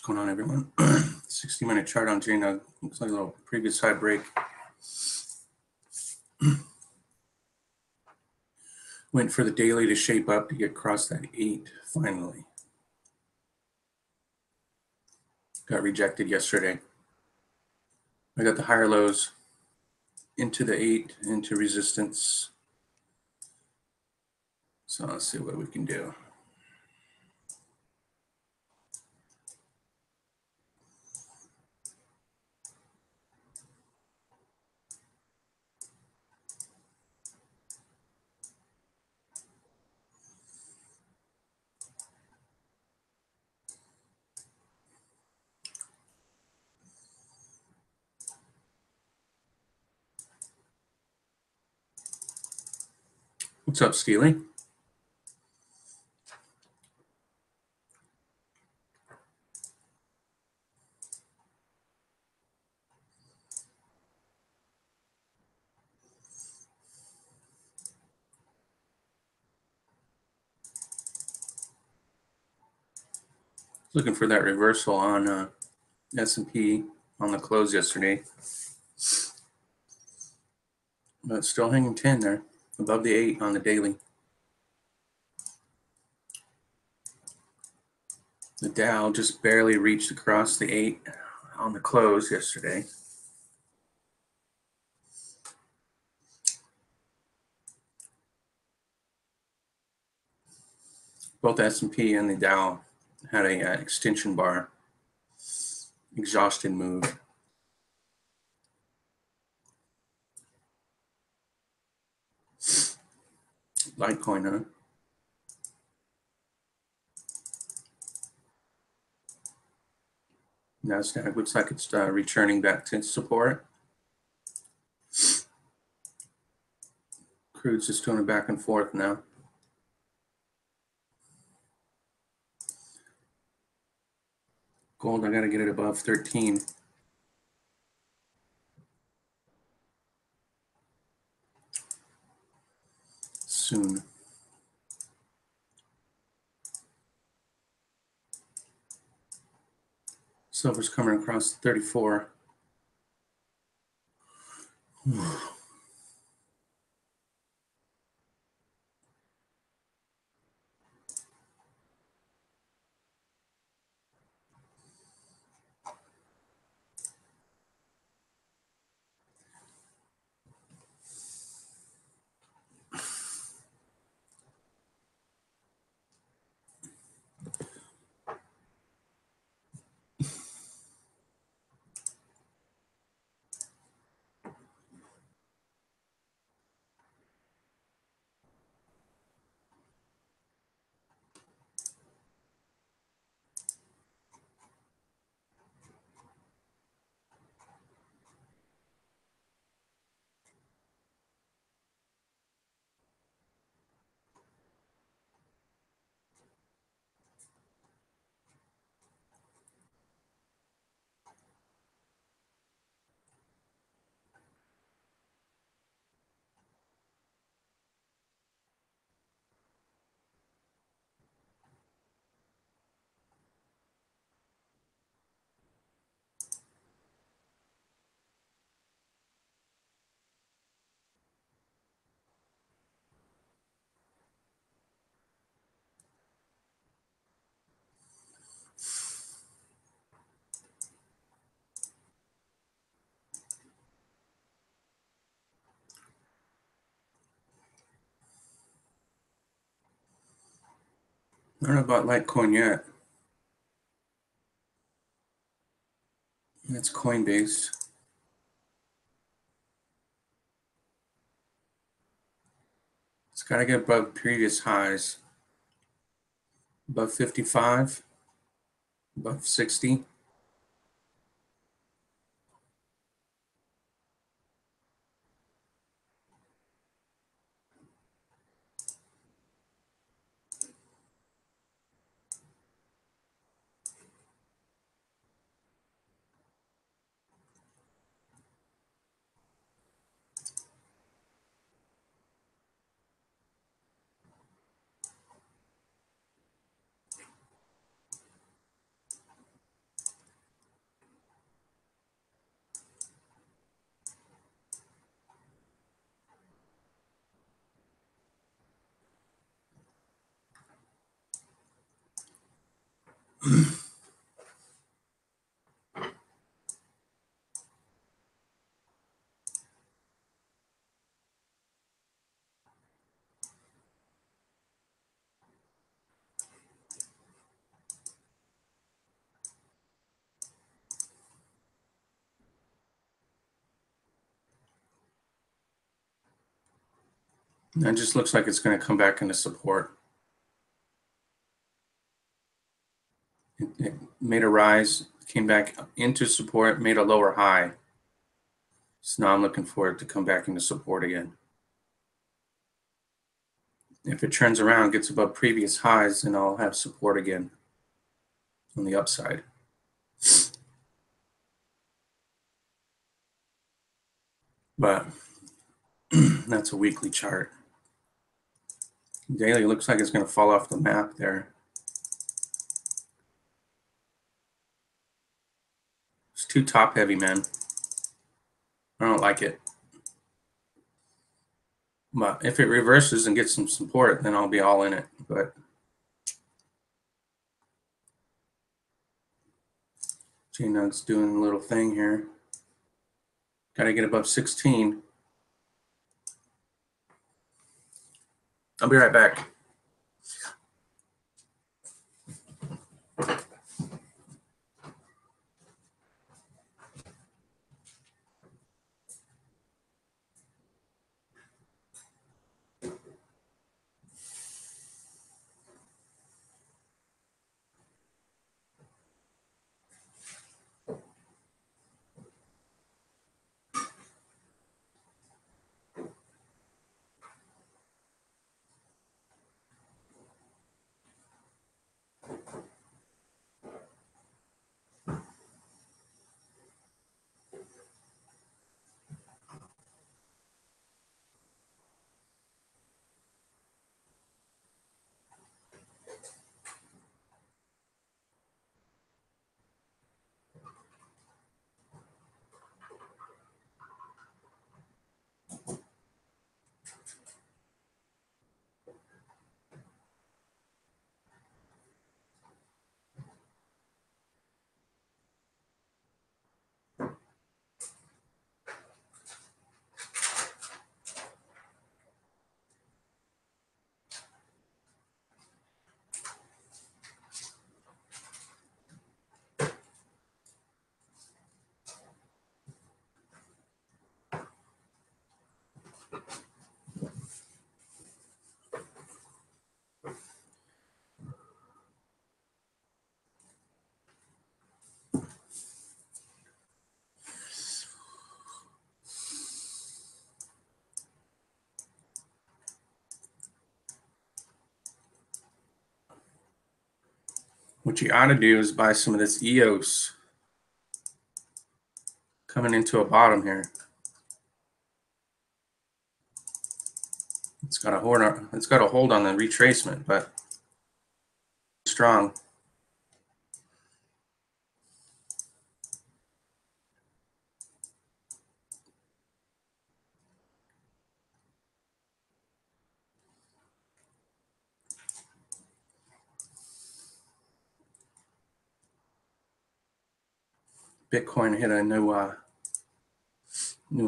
What's going on, everyone? 60-minute chart on JNUG. Looks like a little previous high break. Went for the daily to shape up to get across that 8 finally. Got rejected yesterday. I got the higher lows into the 8, into resistance. So let's see what we can do. What's up, Steely? Looking for that reversal on S&P on the close yesterday. But still hanging 10 there, above the 8 on the daily. The Dow just barely reached across the 8 on the close yesterday. Both S&P and the Dow had a extension bar, exhaustion move. Litecoin, huh? NASDAQ looks like it's returning back to support. Crude's just doing it back and forth now. Gold, I got to get it above 13. Soon. Silver's coming across 34. I don't know about Litecoin yet. That's Coinbase. It's got to get above previous highs. Above 55, above 60. It just looks like it's going to come back into support. It made a rise, came back into support, made a lower high. So now I'm looking for it to come back into support again. If it turns around, gets above previous highs, then I'll have support again on the upside. But that's a weekly chart. Daily looks like it's going to fall off the map there. It's too top heavy, man. I don't like it. But if it reverses and gets some support, then I'll be all in it. But J-Nug's doing a little thing here. Got to get above 16. I'll be right back. What you ought to do is buy some of this EOS coming into a bottom here. It's got a hold on the retracement, but strong. Bitcoin hit a new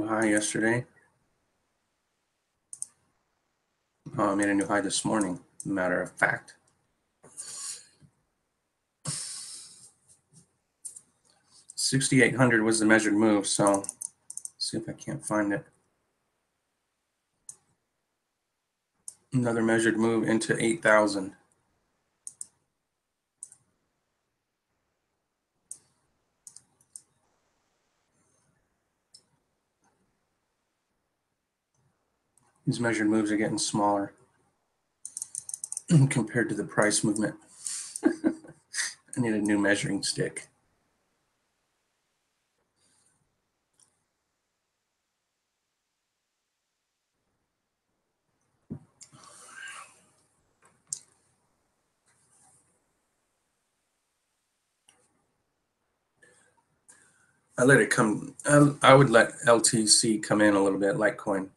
high yesterday. I made a new high this morning, matter of fact. $6,800 was the measured move, so let's see if I can't find it. Another measured move into 8,000. These measured moves are getting smaller compared to the price movement. I need a new measuring stick. I let it come. I would let LTC come in a little bit, Litecoin.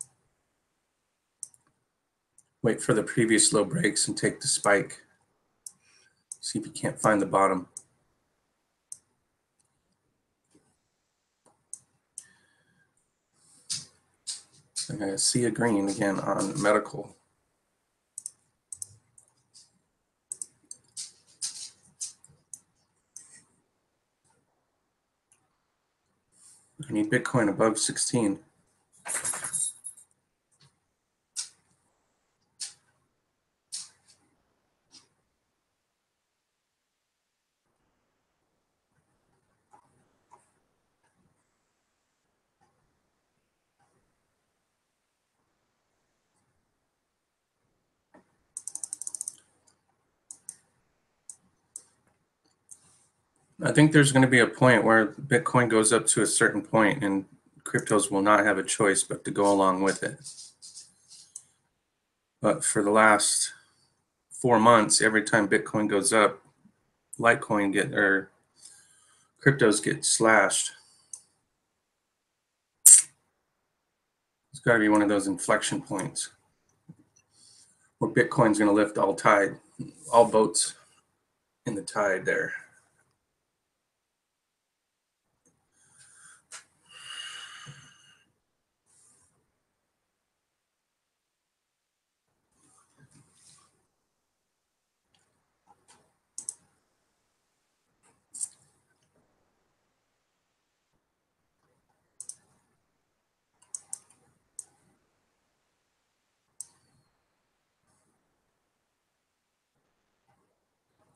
Wait for the previous low breaks and take the spike. See if you can't find the bottom. I got a sea of green again on medical. I need Bitcoin above 16. I think there's going to be a point where Bitcoin goes up to a certain point and cryptos will not have a choice but to go along with it. But for the last 4 months, every time Bitcoin goes up, cryptos get slashed. It's got to be one of those inflection points where Bitcoin's going to lift all boats in the tide there.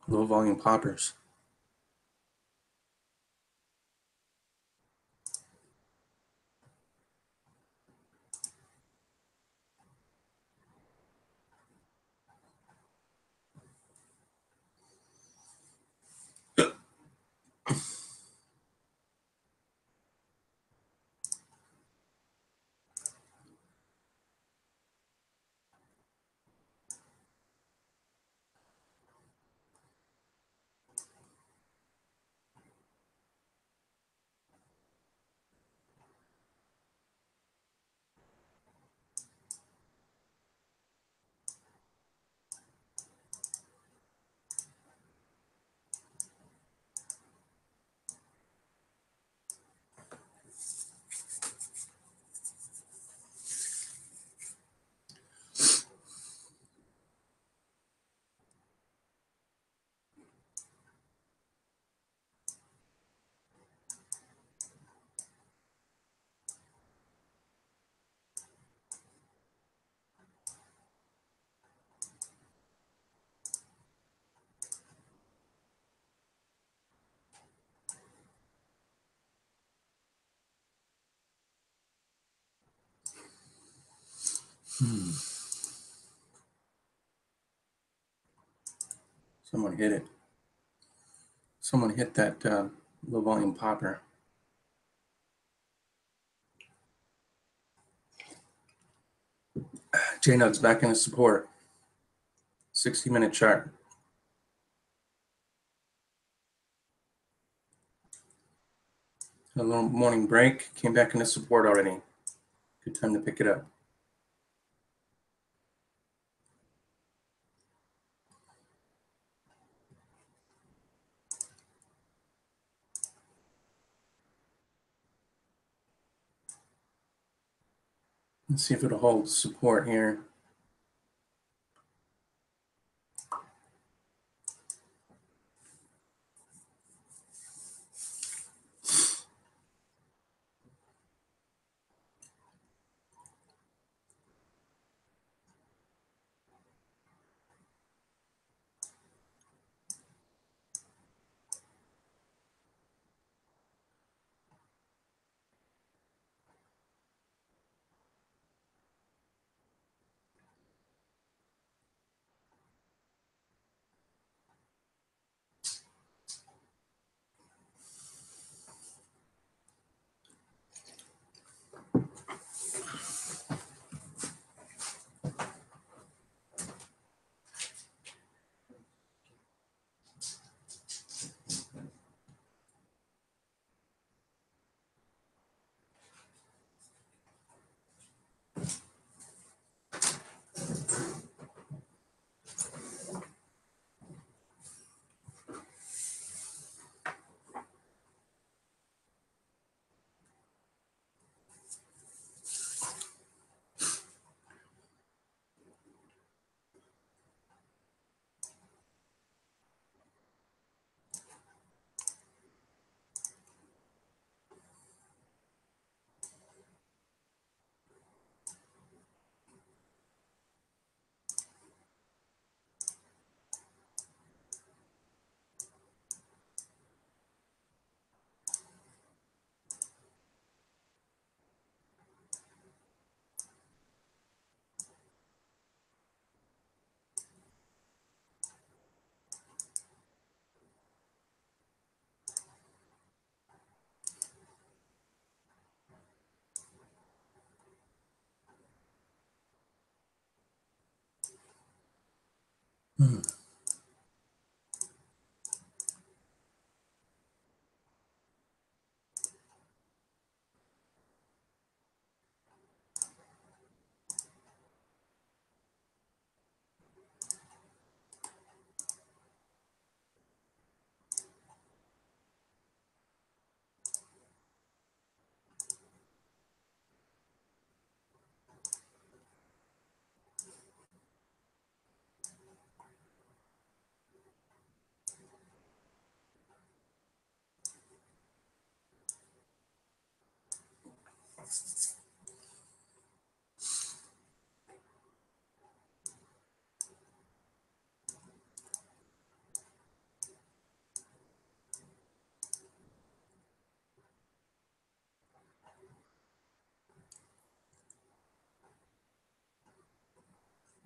Low volume poppers. Someone hit it. Someone hit that low volume popper. JNUG's back into support. 60-minute chart. A little morning break. Came back into support already. Good time to pick it up. Let's see if it'll hold support here.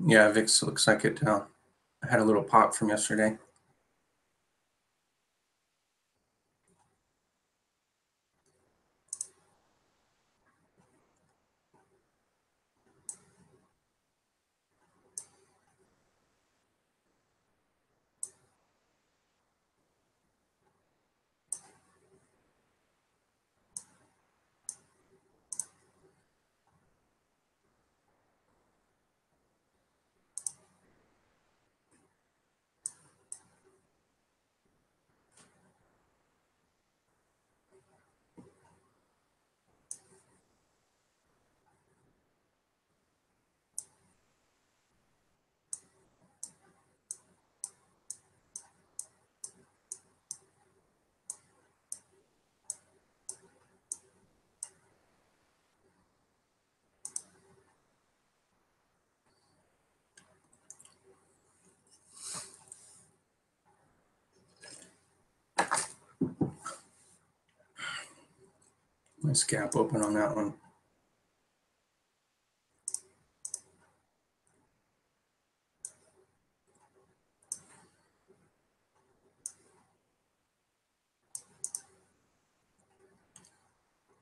Yeah, VIX looks like it had a little pop from yesterday. Nice gap open on that one.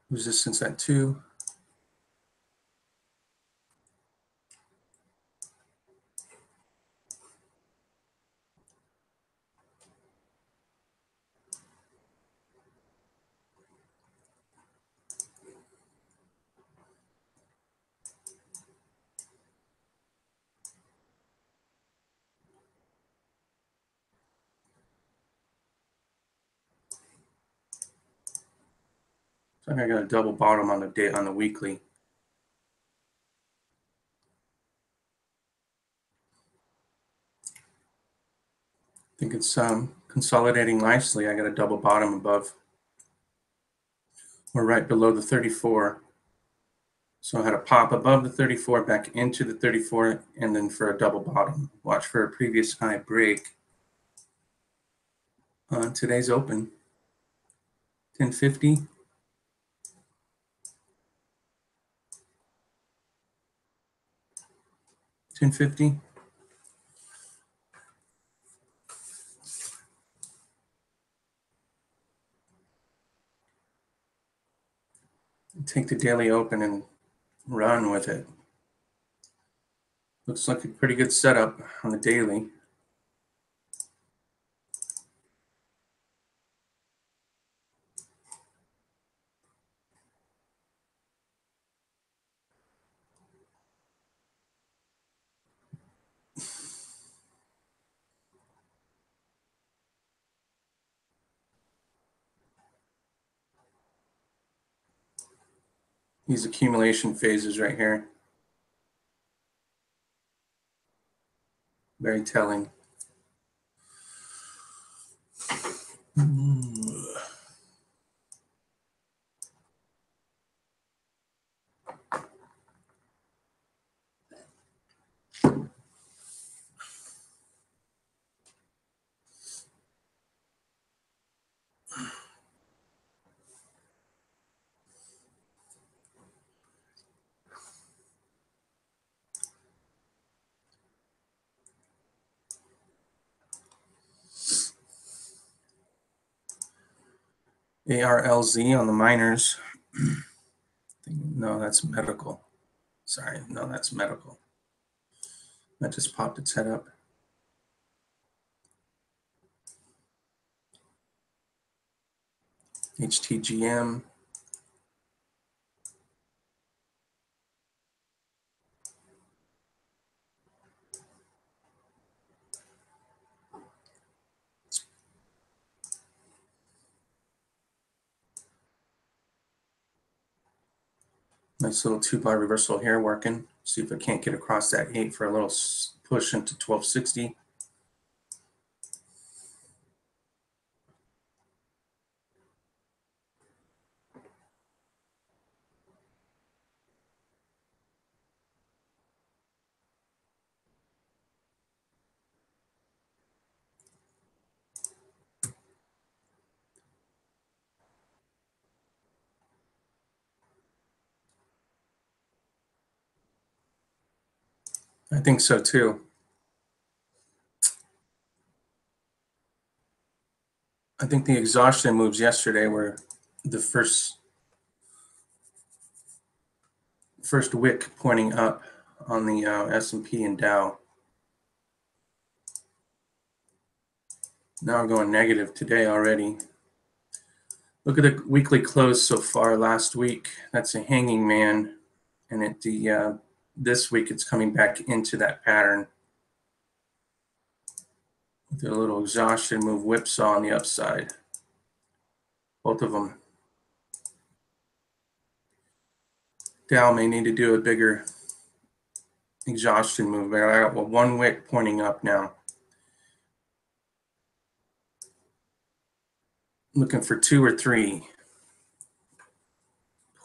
Resistance at 2. So I got a double bottom on the weekly. I think it's consolidating nicely. I got a double bottom above. We're right below the 34. So I had a pop above the 34, back into the 34, and then for a double bottom. Watch for a previous high break on today's open. 1050. 1050. Take the daily open and run with it. Looks like a pretty good setup on the daily. These accumulation phases right here. Very telling. ARLZ on the miners. No, that's medical. Sorry, no, that's medical. That just popped its head up. HTGM. Nice little 2-bar reversal here working. See if I can't get across that 8 for a little push into 1260. I think so too. I think the exhaustion moves yesterday were the first wick pointing up on the S&P and Dow. Now we're going negative today already. Look at the weekly close so far last week. That's a hanging man, and at the this week it's coming back into that pattern. With a little exhaustion move whipsaw on the upside. Both of them. Dow may need to do a bigger exhaustion move, but I got one wick pointing up now. Looking for 2 or 3.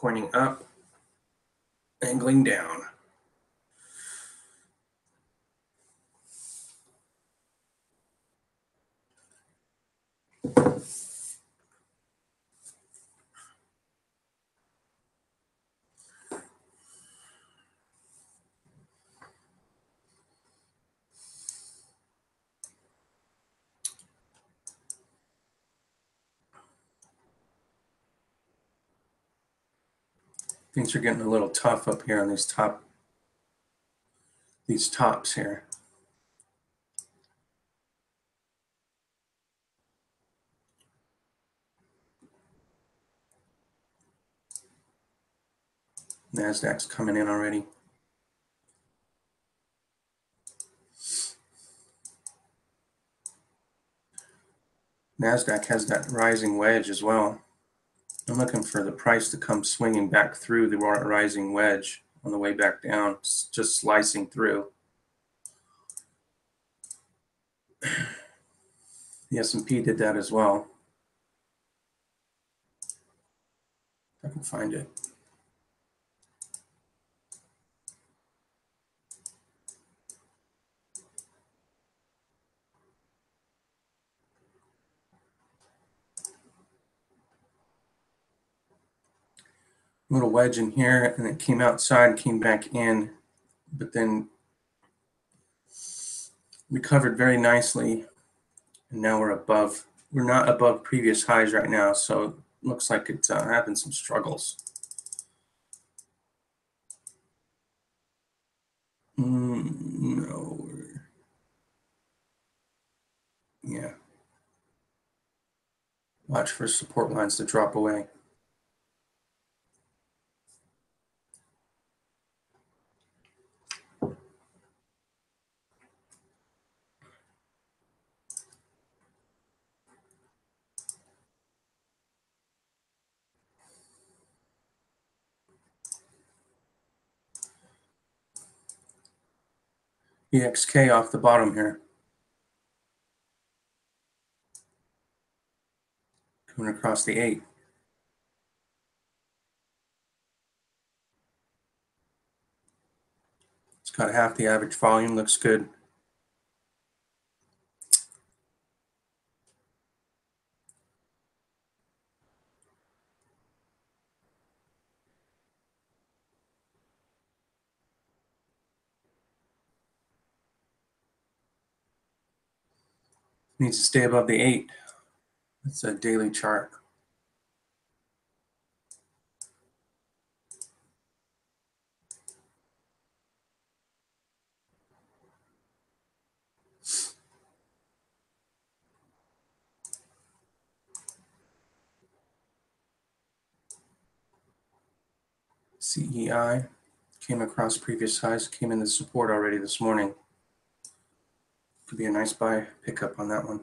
Pointing up, angling down. Things are getting a little tough up here on these tops here. Nasdaq's coming in already. Nasdaq has that rising wedge as well. I'm looking for the price to come swinging back through the rising wedge on the way back down, just slicing through. The S&P did that as well. If I can find it. A little wedge in here, and it came outside, came back in, but then recovered very nicely, and now we're above. We're not above previous highs right now, so it looks like it's having some struggles. No. Yeah. Watch for support lines to drop away. EXK off the bottom here. Coming across the 8. It's got half the average volume, looks good. Needs to stay above the 8. That's a daily chart. CEI came across previous highs, came into support already this morning. Could be a nice buy pickup on that one.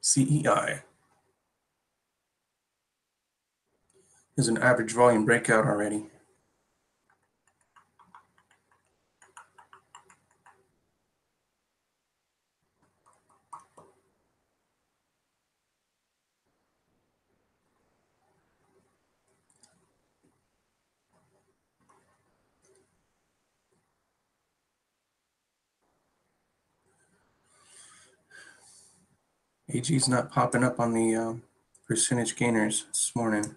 CEI is an average volume breakout already. AG's not popping up on the percentage gainers this morning.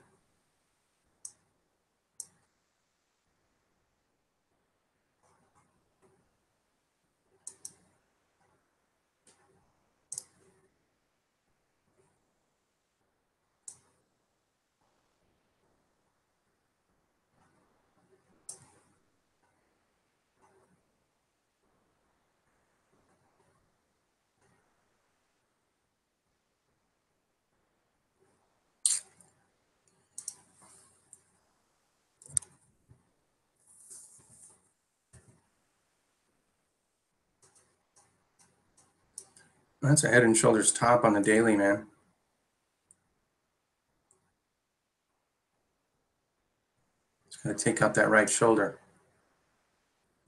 That's a head and shoulders top on the daily, man. It's going to take out that right shoulder.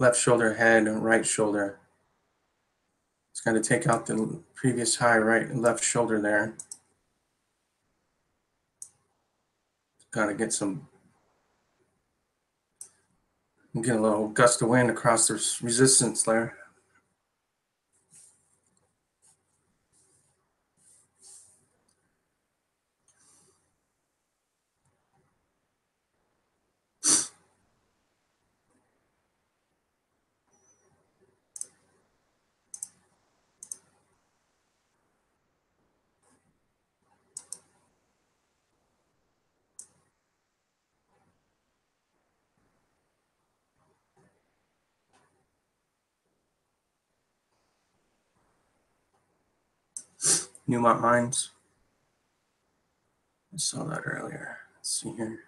Left shoulder, head, and right shoulder. It's going to take out the previous high right and left shoulder there. Got to get a little gust of wind across the resistance there. Newmont Mines. I saw that earlier. Let's see here.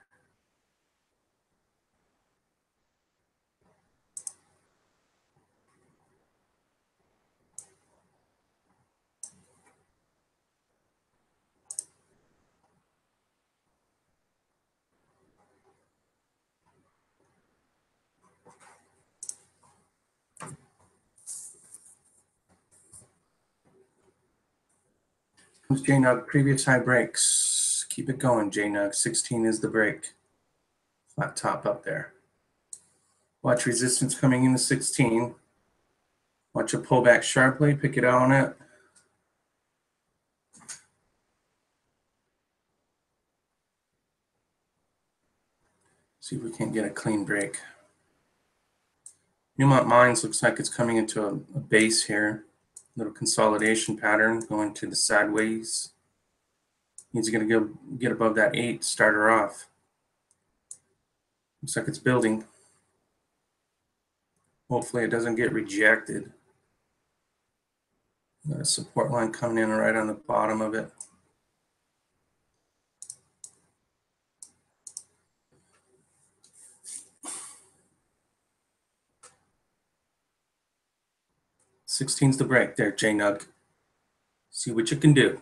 Comes JNUG, previous high breaks. Keep it going, JNUG. 16 is the break. Flat top up there. Watch resistance coming into 16. Watch it pull back sharply, pick it out on it. See if we can't get a clean break. Newmont Mines looks like it's coming into a base here. Little consolidation pattern going to the sideways. He's going to go get above that 8, start her off. Looks like it's building. Hopefully it doesn't get rejected. Got a support line coming in right on the bottom of it. Sixteen's the break there, JNUG. See what you can do.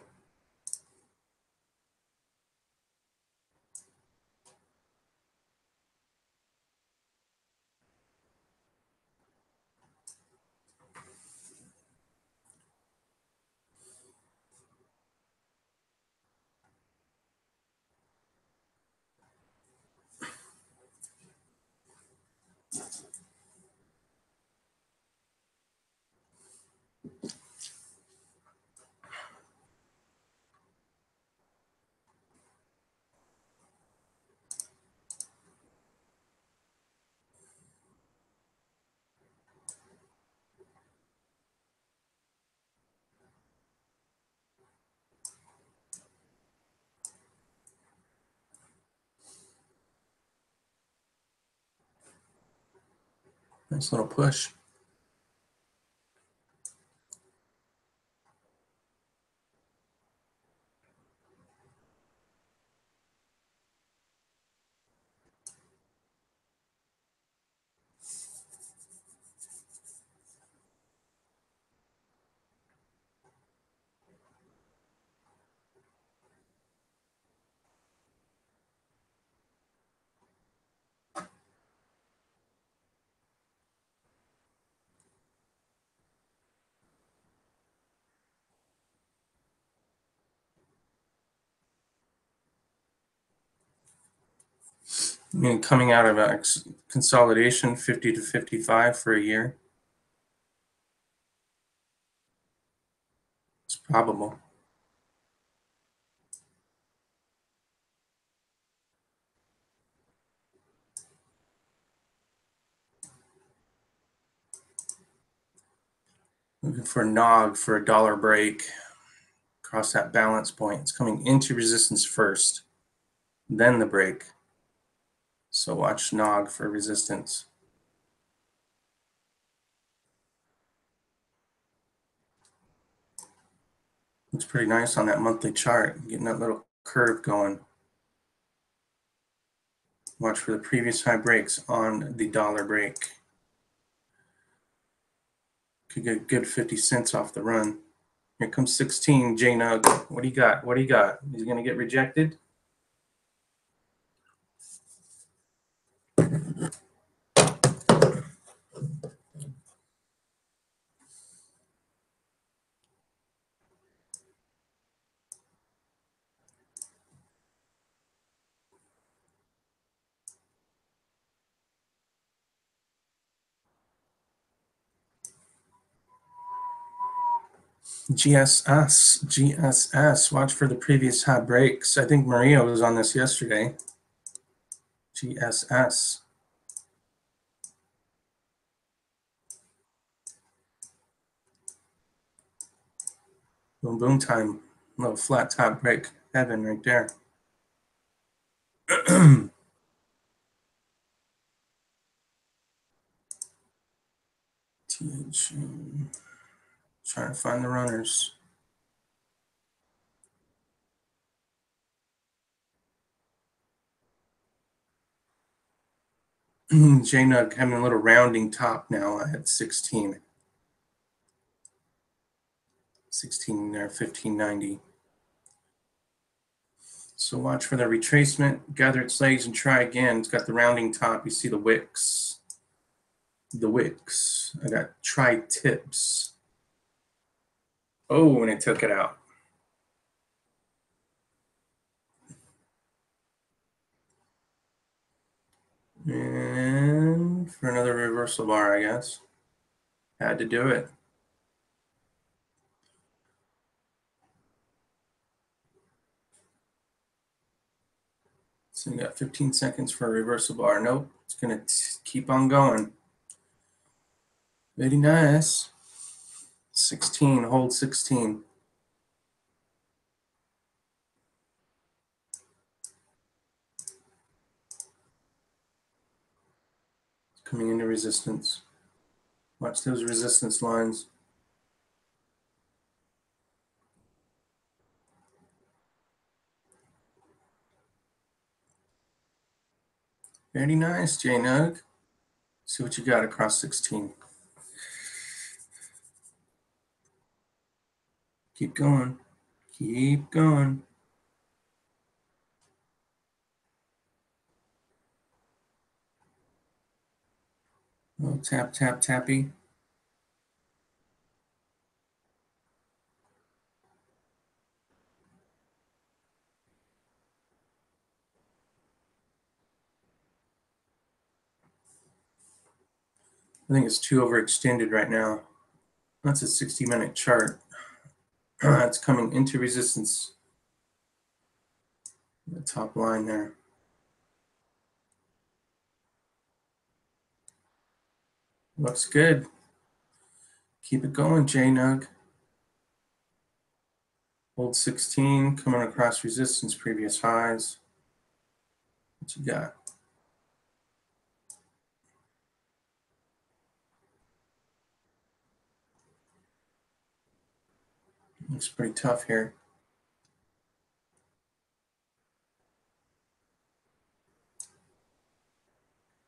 Nice little push. I mean, coming out of a consolidation, 50 to 55 for a year. It's probable. Looking for a nog for a dollar break. Across that balance point. It's coming into resistance first, then the break. So watch nog for resistance. Looks pretty nice on that monthly chart, getting that little curve going. Watch for the previous high breaks on the dollar break. Could get a good 50 cents off the run. Here comes 16, J-Nug. What do you got? What do you got? Is he going to get rejected? GSS. Watch for the previous high breaks. I think Maria was on this yesterday. GSS. Boom, boom time. Little flat top break. Heaven right there. TH. Trying to find the runners. J-Nug having a little rounding top now at 16. 16 there, 1590. So watch for the retracement, gather its legs and try again. It's got the rounding top. You see the wicks. The wicks. I got try tips. Oh, and it took it out. And for another reversal bar, I guess. Had to do it. So you got 15 seconds for a reversal bar. Nope, it's going to keep on going. Very nice. 16, hold 16. Coming into resistance. Watch those resistance lines. Very nice, J-Nug. See what you got across 16. Keep going. Keep going. Oh, tap, tap, tappy. I think it's too overextended right now. That's a 60-minute chart. It's coming into resistance. The top line there. Looks good. Keep it going, J-Nug. Hold 16, coming across resistance, previous highs. What you got? Looks pretty tough here.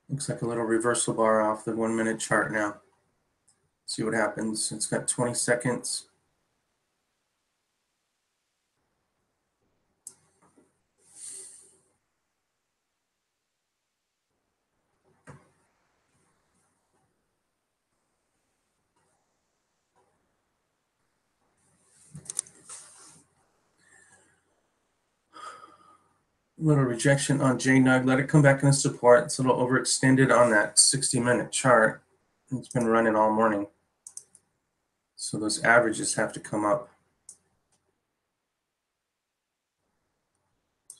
Looks like a little reversal bar off the 1-minute chart now. See what happens. It's got 20 seconds. Little rejection on JNUG. Let it come back into support. It's a little overextended on that 60-minute chart. It's been running all morning. So those averages have to come up.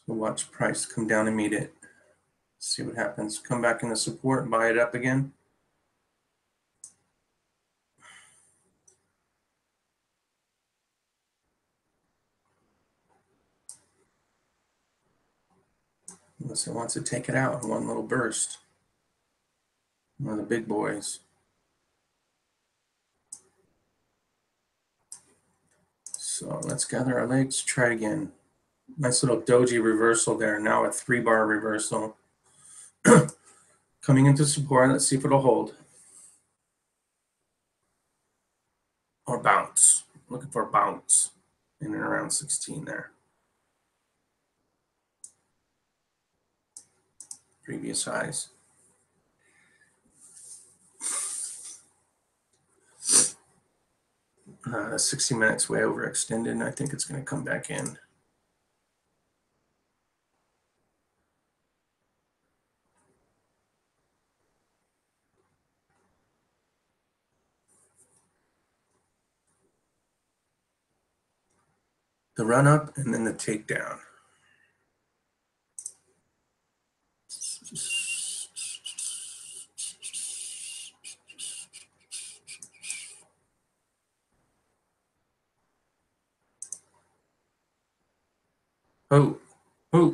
So watch price come down and meet it. See what happens. Come back into support and buy it up again. Unless it wants to take it out in one little burst. One of the big boys. So let's gather our legs, try again. Nice little doji reversal there. Now a 3-bar reversal. Coming into support. Let's see if it'll hold. Or bounce. Looking for a bounce in and around 16 there. Previous highs. The 60 minutes way overextended, and I think it's going to come back in. The run up and then the takedown. Oh,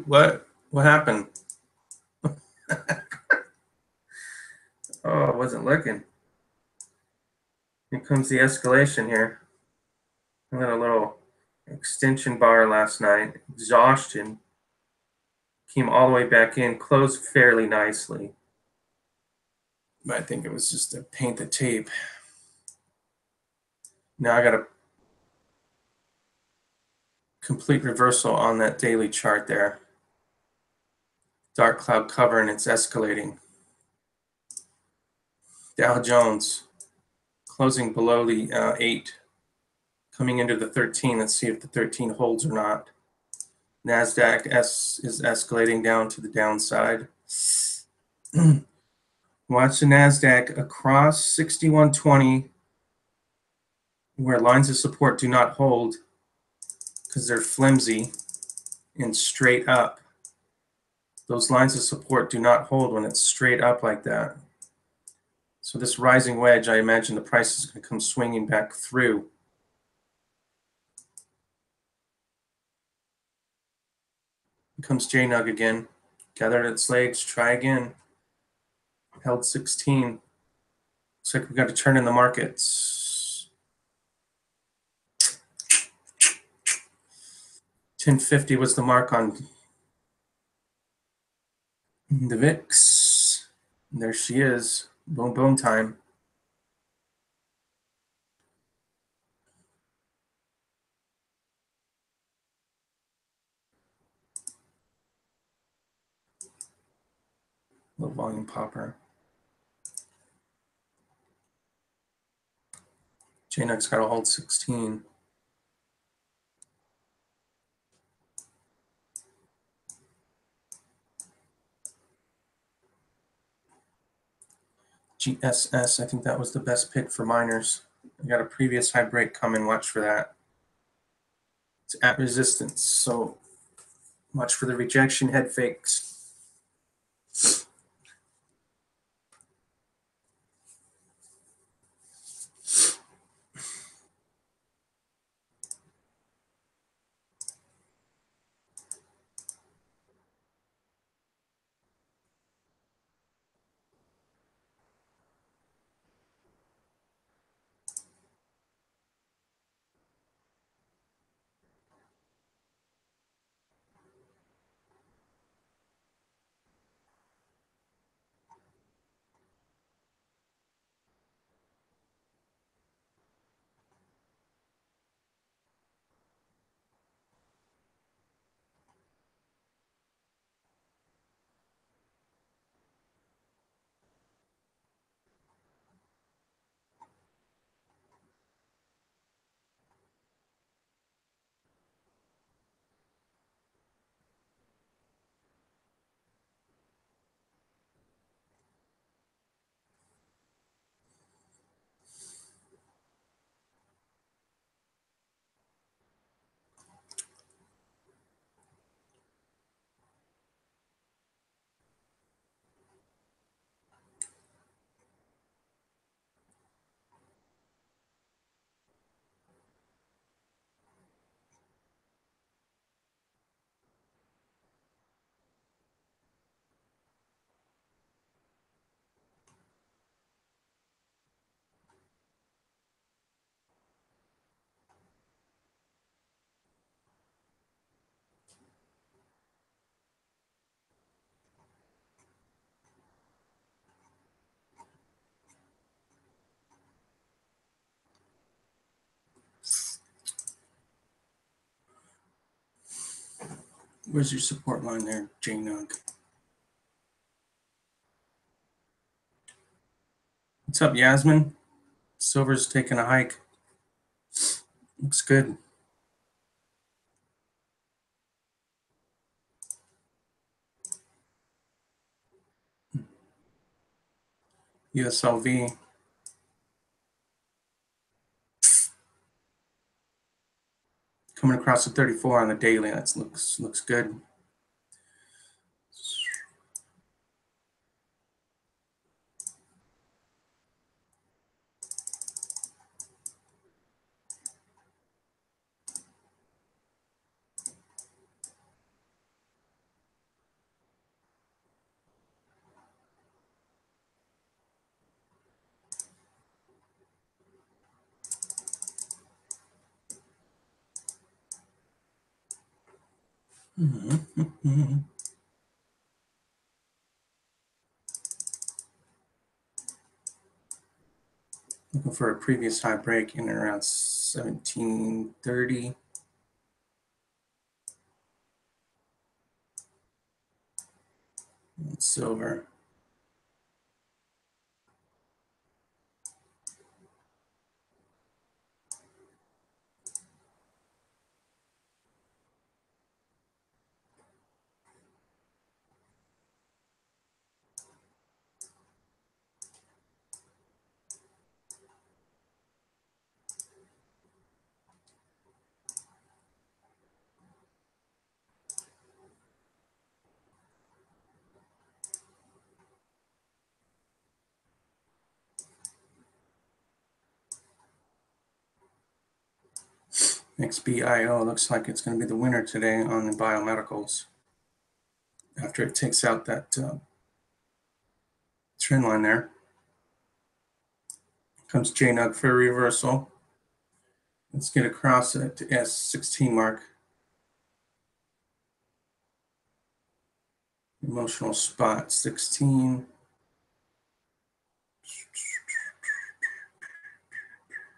what happened? Oh, I wasn't looking. Here comes the escalation here. I got a little extension bar last night. Exhaustion. Came all the way back in, closed fairly nicely. But I think it was just to paint the tape. Now I got a complete reversal on that daily chart there. Dark cloud cover and it's escalating. Dow Jones closing below the 8, coming into the 13. Let's see if the 13 holds or not. NASDAQ is escalating down to the downside. Watch the NASDAQ across 6120 where lines of support do not hold because they're flimsy and straight up. Those lines of support do not hold when it's straight up like that. So this rising wedge, I imagine the price is going to come swinging back through. Here comes JNUG again. Gathered its legs, try again. Held 16. Looks like we got a turn in the markets. 1050 was the mark on the VIX. And there she is. Boom, boom time. Little volume popper. JNUG's got to hold 16. GSS, I think that was the best pick for miners. I got a previous high break coming. Watch for that. It's at resistance, so watch for the rejection head fakes. Where's your support line there, J-Nug? What's up, Yasmin? Silver's taking a hike. Looks good. USLV. Coming across the 34 on the daily. That looks good. Looking for a previous high break in around 1730. Silver. XBIO looks like it's going to be the winner today on the biomedicals. After it takes out that trend line there. Comes J-Nug for a reversal. Let's get across it to S16 mark. Emotional spot 16.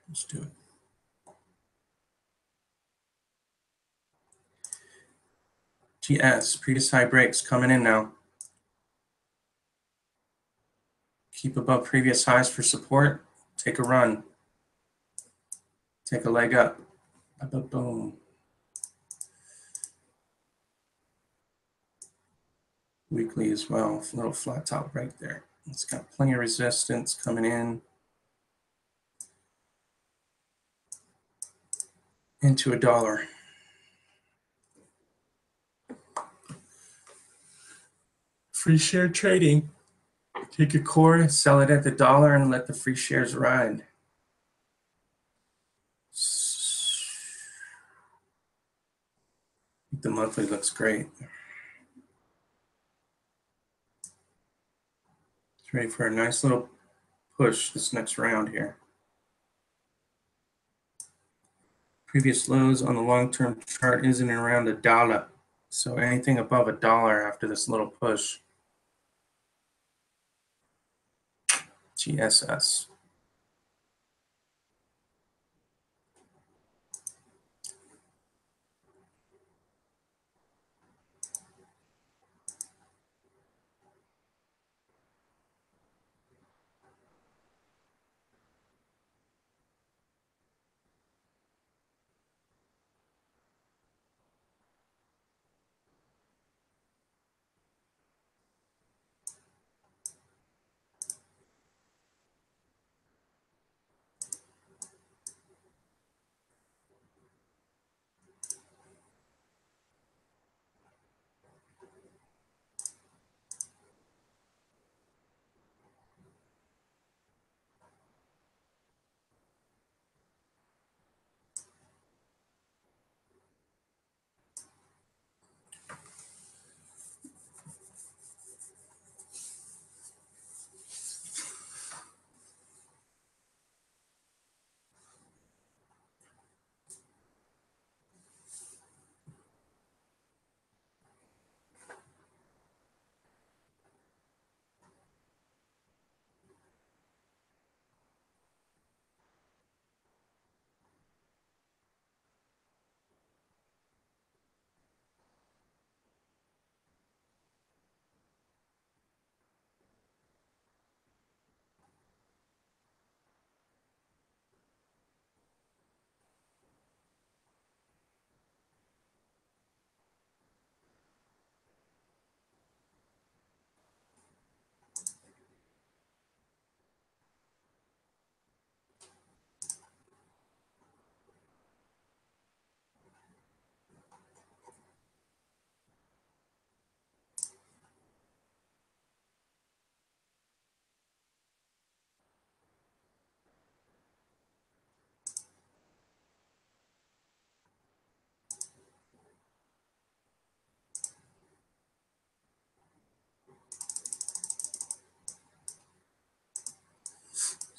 Let's do it. GS, previous high breaks coming in now. Keep above previous highs for support. Take a run. Take a leg up. Boom. Weekly as well. A little flat top right there. It's got plenty of resistance coming in. Into $1. Free share trading. Take your core, sell it at the dollar, and let the free shares ride. The monthly looks great. It's ready for a nice little push this next round here. Previous lows on the long-term chart is in and around $1. So anything above $1 after this little push. GSS.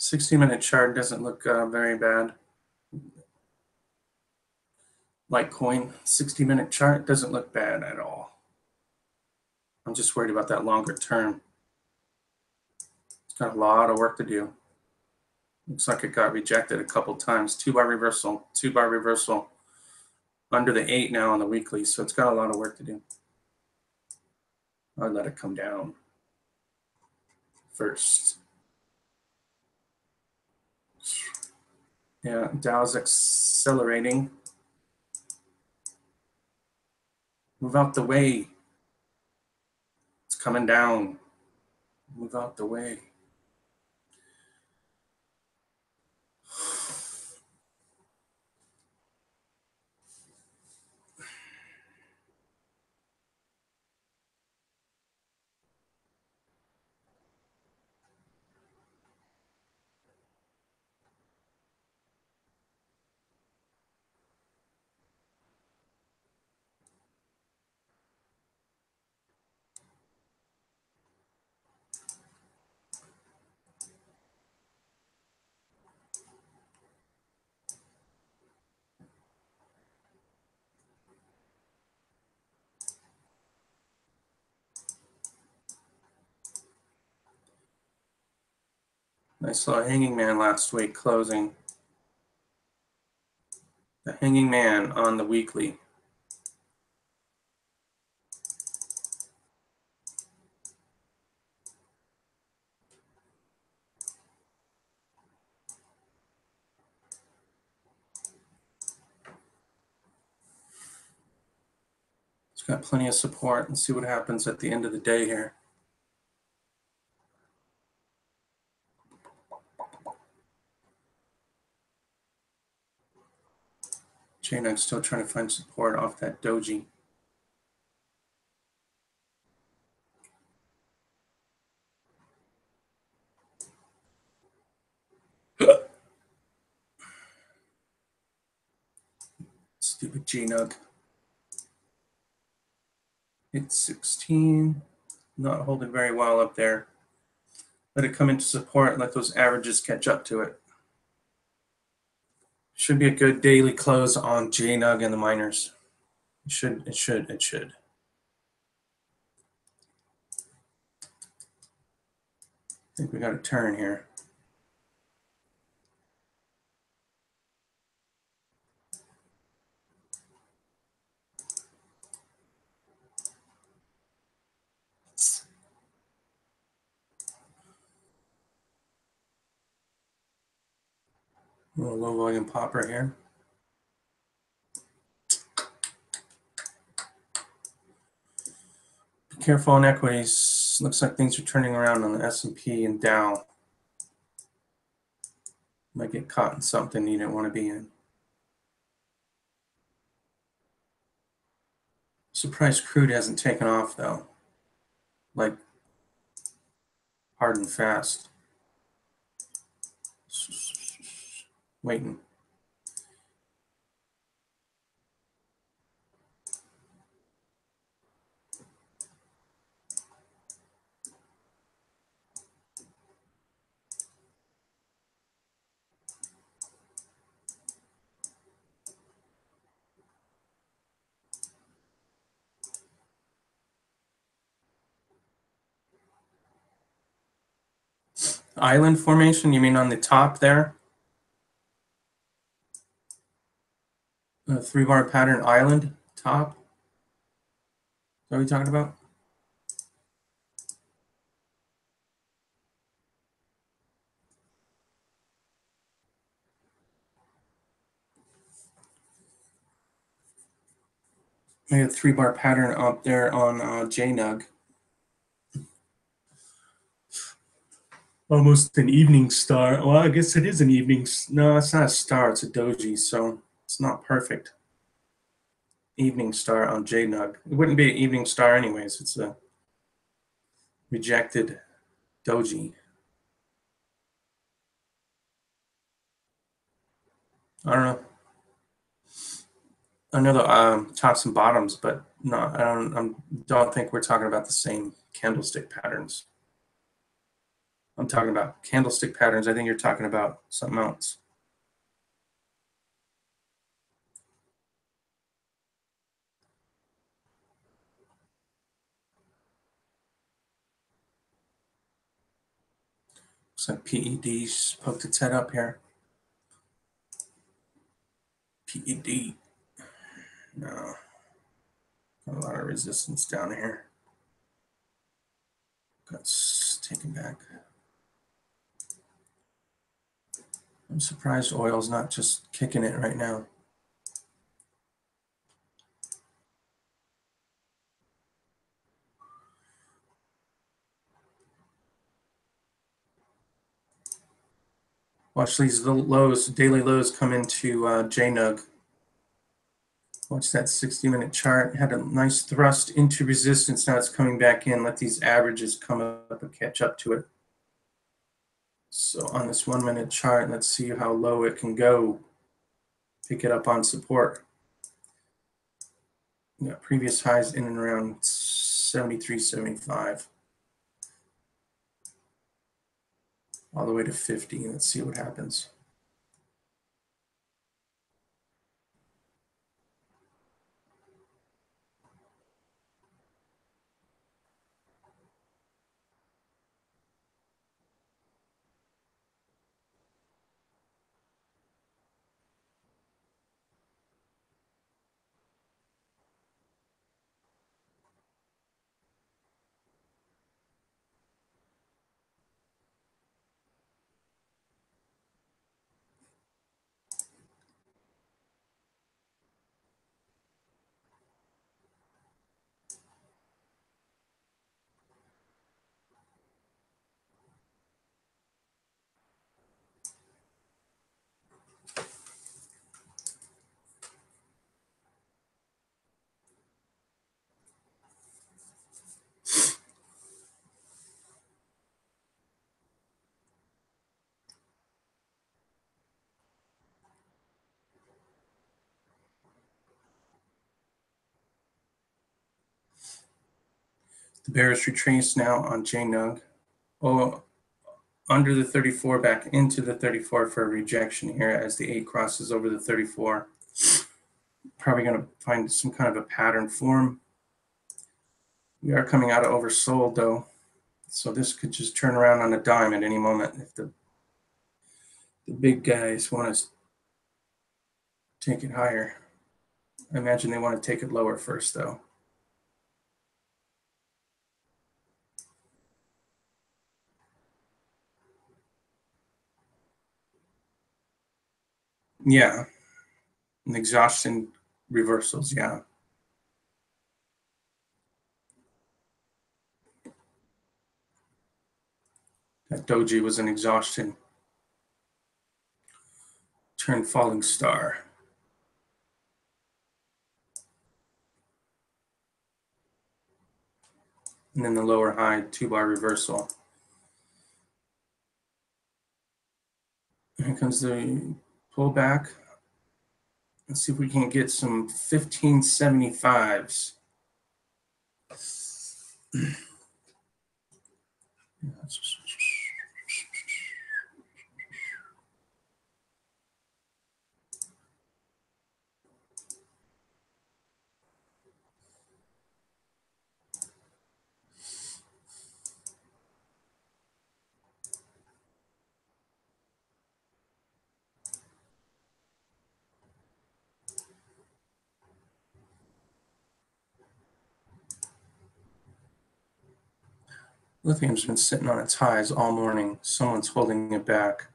60-minute chart doesn't look very bad. Litecoin 60-minute chart doesn't look bad at all. I'm just worried about that longer term. It's got a lot of work to do. Looks like it got rejected a couple times. 2-bar reversal, 2-bar reversal. Under the 8 now on the weekly, so it's got a lot of work to do. I'll let it come down first. Yeah, Dow's accelerating. Move out the way. It's coming down. Move out the way. I saw a hanging man last week closing. The hanging man on the weekly. It's got plenty of support. Let's see what happens at the end of the day here. JNUG's still trying to find support off that doji. Stupid JNUG. It's 16. Not holding very well up there. Let it come into support and let those averages catch up to it. Should be a good daily close on JNUG and the miners. It should. I think we got a turn here. A little low volume popper here. Be careful on equities. Looks like things are turning around on the S&P and Dow. Might get caught in something you didn't want to be in. Surprised crude hasn't taken off though. Like hard and fast. Waiting. Island formation, you mean on the top there? A 3-bar pattern island top? Is that what you're talking about? We have a 3-bar pattern up there on JNUG. Almost an evening star. Well, I guess it is an evening. No, it's not a star. It's a doji, so it's not perfect. Evening star on JNUG. It wouldn't be an evening star anyways. It's a rejected doji. I don't know. I know the tops and bottoms, but no, I don't think we're talking about the same candlestick patterns. I'm talking about candlestick patterns. I think you're talking about something else. Looks like PED's poked its head up here. PED. No. Got a lot of resistance down here. Let's take it back. I'm surprised oil's not just kicking it right now. Watch these little lows, daily lows come into JNUG. Watch that 60-minute chart. Had a nice thrust into resistance. Now it's coming back in. Let these averages come up and catch up to it. So on this 1-minute chart, let's see how low it can go. Pick it up on support. We got previous highs in and around 73, 75. All the way to 50. Let's see what happens. The bearish retrace now on JNUG. Oh, under the 34, back into the 34 for a rejection here as the 8 crosses over the 34. Probably going to find some kind of a pattern form. We are coming out of oversold though, so this could just turn around on a dime at any moment if the big guys want to take it higher. I imagine they want to take it lower first though. Yeah, and exhaustion reversals, yeah. That doji was an exhaustion. Turned falling star. And then the lower high 2-bar reversal. Here comes the pullback. Let's see if we can get some 1575s. Lithium's been sitting on its highs all morning. Someone's holding it back.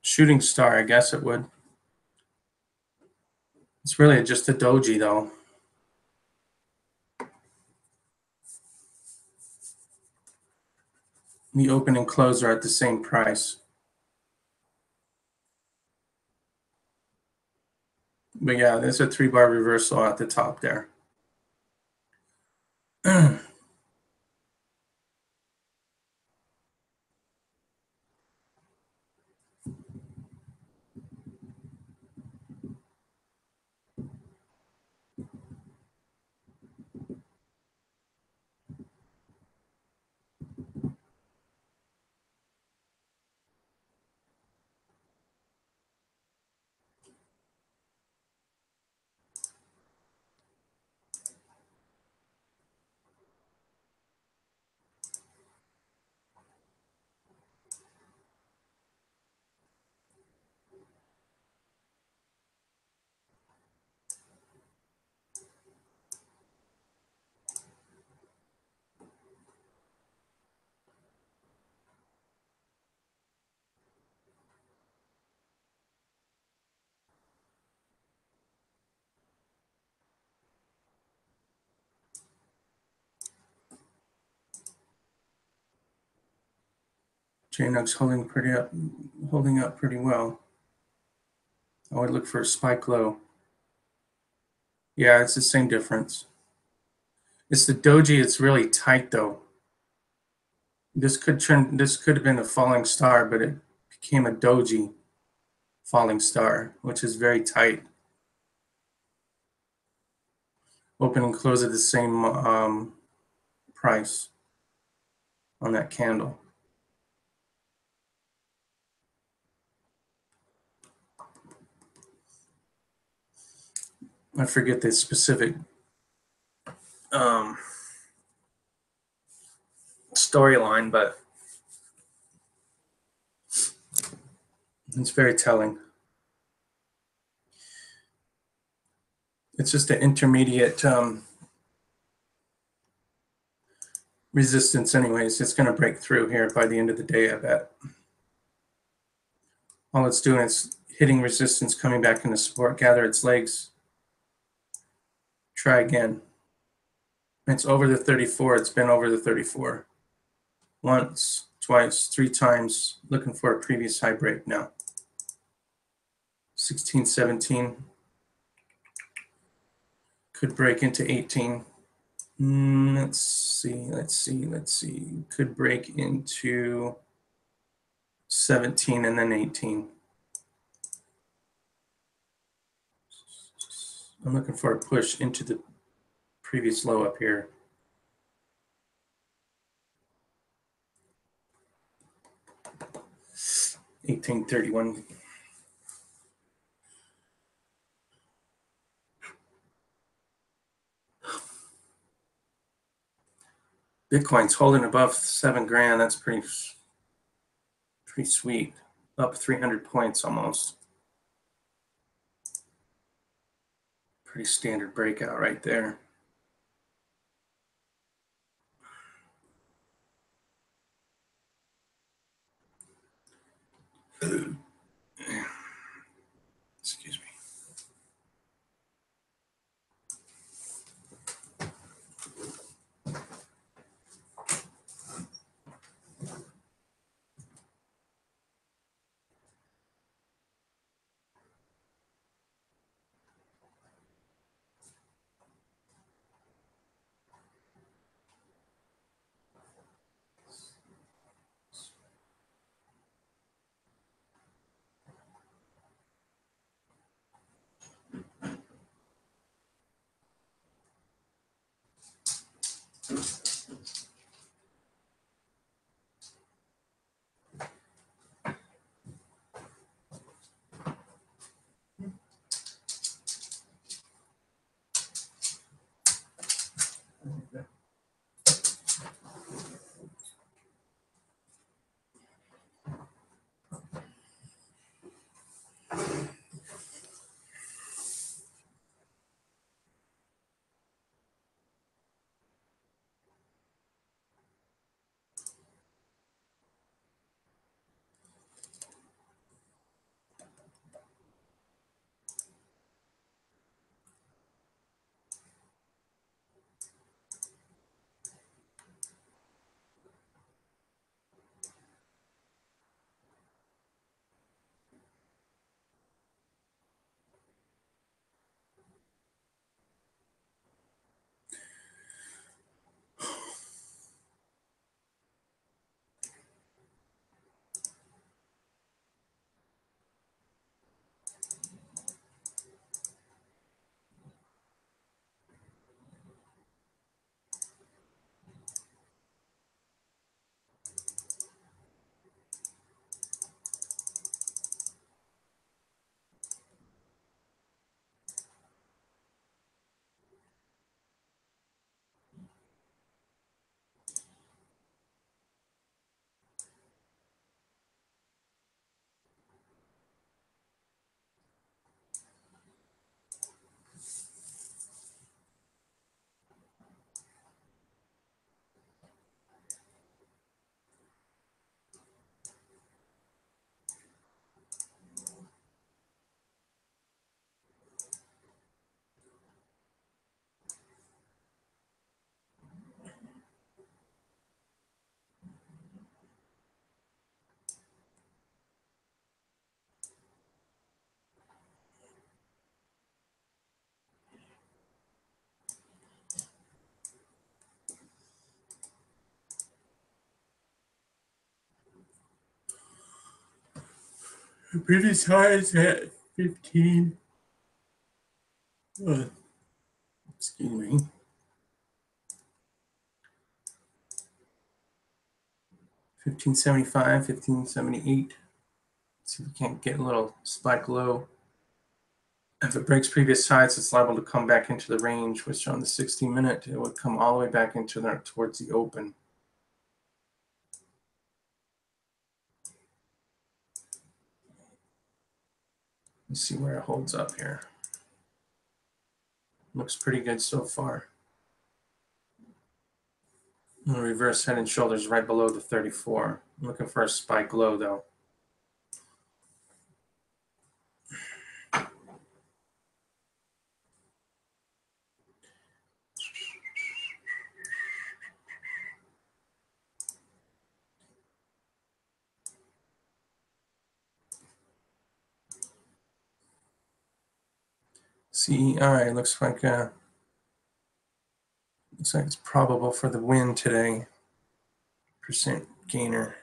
Shooting star, I guess it would. It's really just a doji though. The open and close are at the same price. But yeah, there's a 3-bar reversal at the top there. JNUG's holding up pretty well. I would look for a spike low. Yeah, it's the same difference. It's the doji. It's really tight though. This could have been a falling star, but it became a doji falling star, which is very tight. Open and close at the same price on that candle. I forget the specific storyline, but it's very telling. It's just an intermediate resistance anyways. It's going to break through here by the end of the day, I bet. All it's doing is hitting resistance, coming back into support, gather its legs, try again. It's over the 34. It's been over the 34 once, twice, 3 times, looking for a previous high break now. 16, 17 could break into 18. Let's see. Could break into 17 and then 18. I'm looking for a push into the previous low up here. $18.31. Bitcoin's holding above 7 grand. That's pretty sweet. Up 300 points almost. Pretty standard breakout right there. Excuse me. Previous highs at 15. Excuse me. 1575, 1578. See if we can't get a little spike low. If it breaks previous highs, it's liable to come back into the range, which on the 60-minute, it would come all the way back into there towards the open. Let's see where it holds up here. Looks pretty good so far. The reverse head and shoulders right below the 34. I'm looking for a spike low though. See, all right, looks like it's probable for the win today. Percent gainer.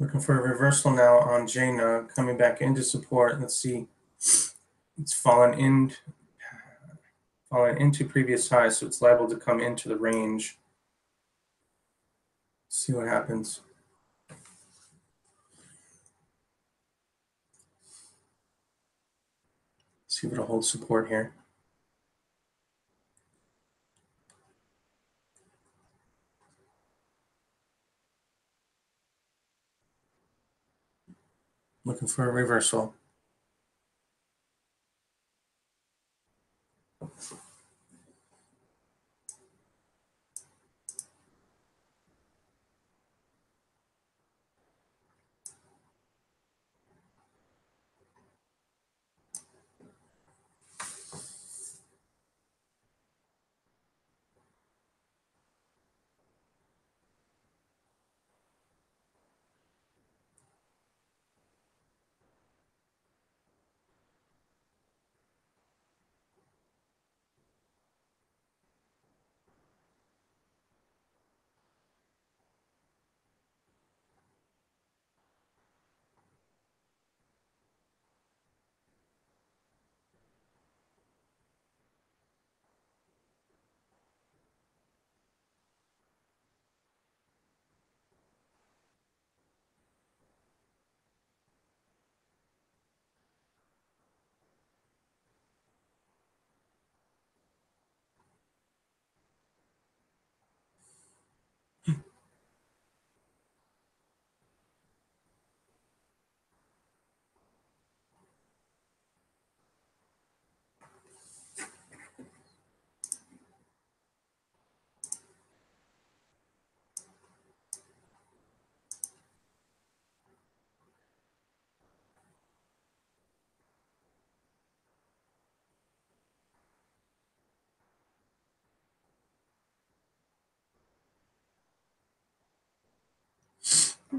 Looking for a reversal now on JNUG, coming back into support. Let's see. It's fallen into previous highs, so it's liable to come into the range. See what happens. See if it'll hold support here. Looking for a reversal.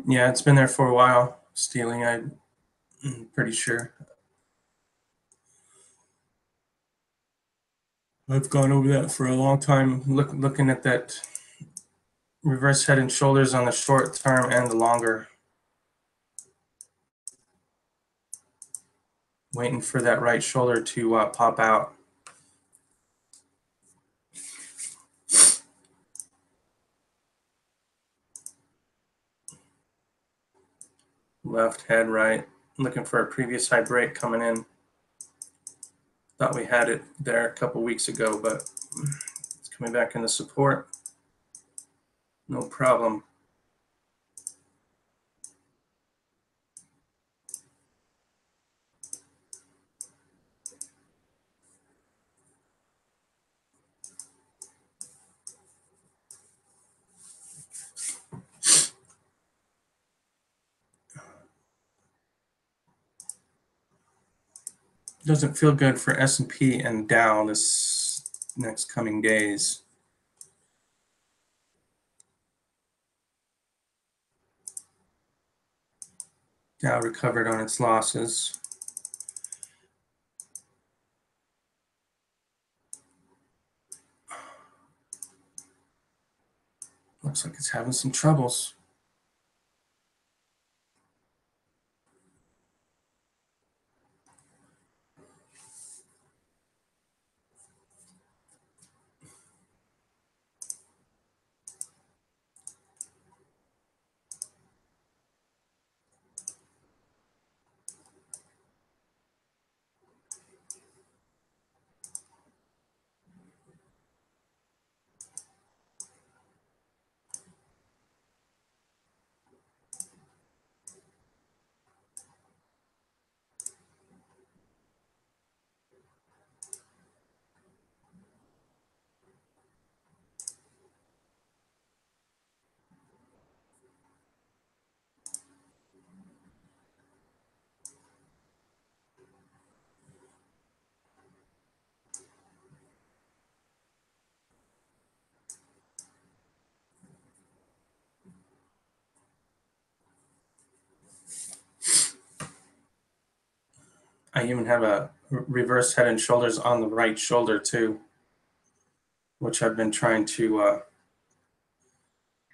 Yeah, it's been there for a while. Stealing, I'm pretty sure. I've gone over that for a long time, looking at that reverse head and shoulders on the short term and the longer. Waiting for that right shoulder to pop out. Left head, right. Looking for a previous high break coming in. Thought we had it there a couple weeks ago, but it's coming back into support. No problem. Doesn't feel good for S&P and Dow this next coming days. Dow recovered on its losses. Looks like it's having some troubles. I even have a reverse head and shoulders on the right shoulder too, which I've been trying to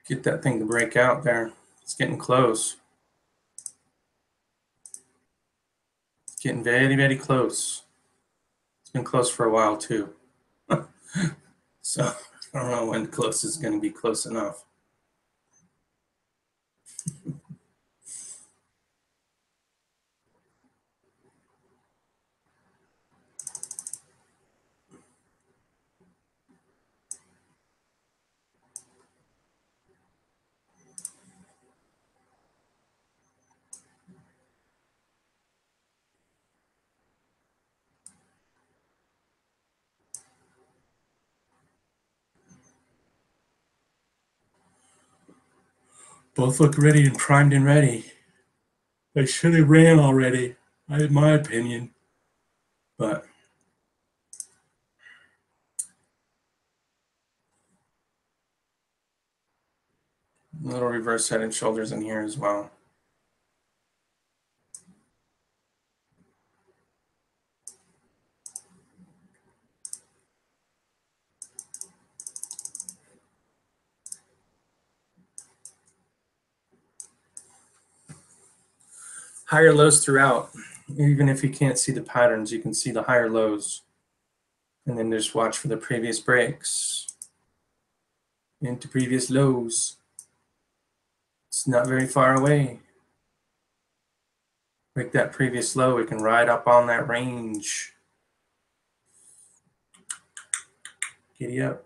get that thing to break out there. It's getting close. It's getting very, very close. It's been close for a while too. So I don't know when close is going to be close enough. Both look ready and primed and ready. They should have ran already, in my opinion. But a little reverse head and shoulders in here as well. Higher lows throughout. Even if you can't see the patterns, you can see the higher lows. And then just watch for the previous breaks into previous lows. It's not very far away. Break that previous low, we can ride up on that range. Giddy up.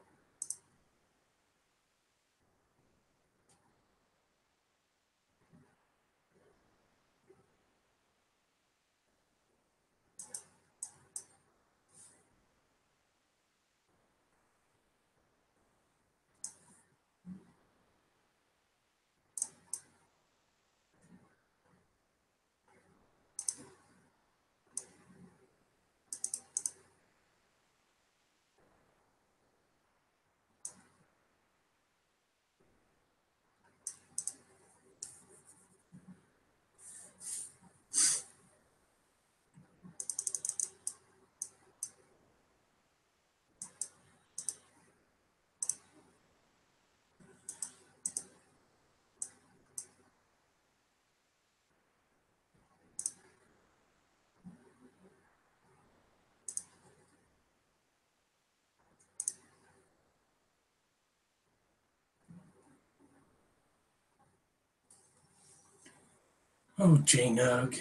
Oh, J-Nug.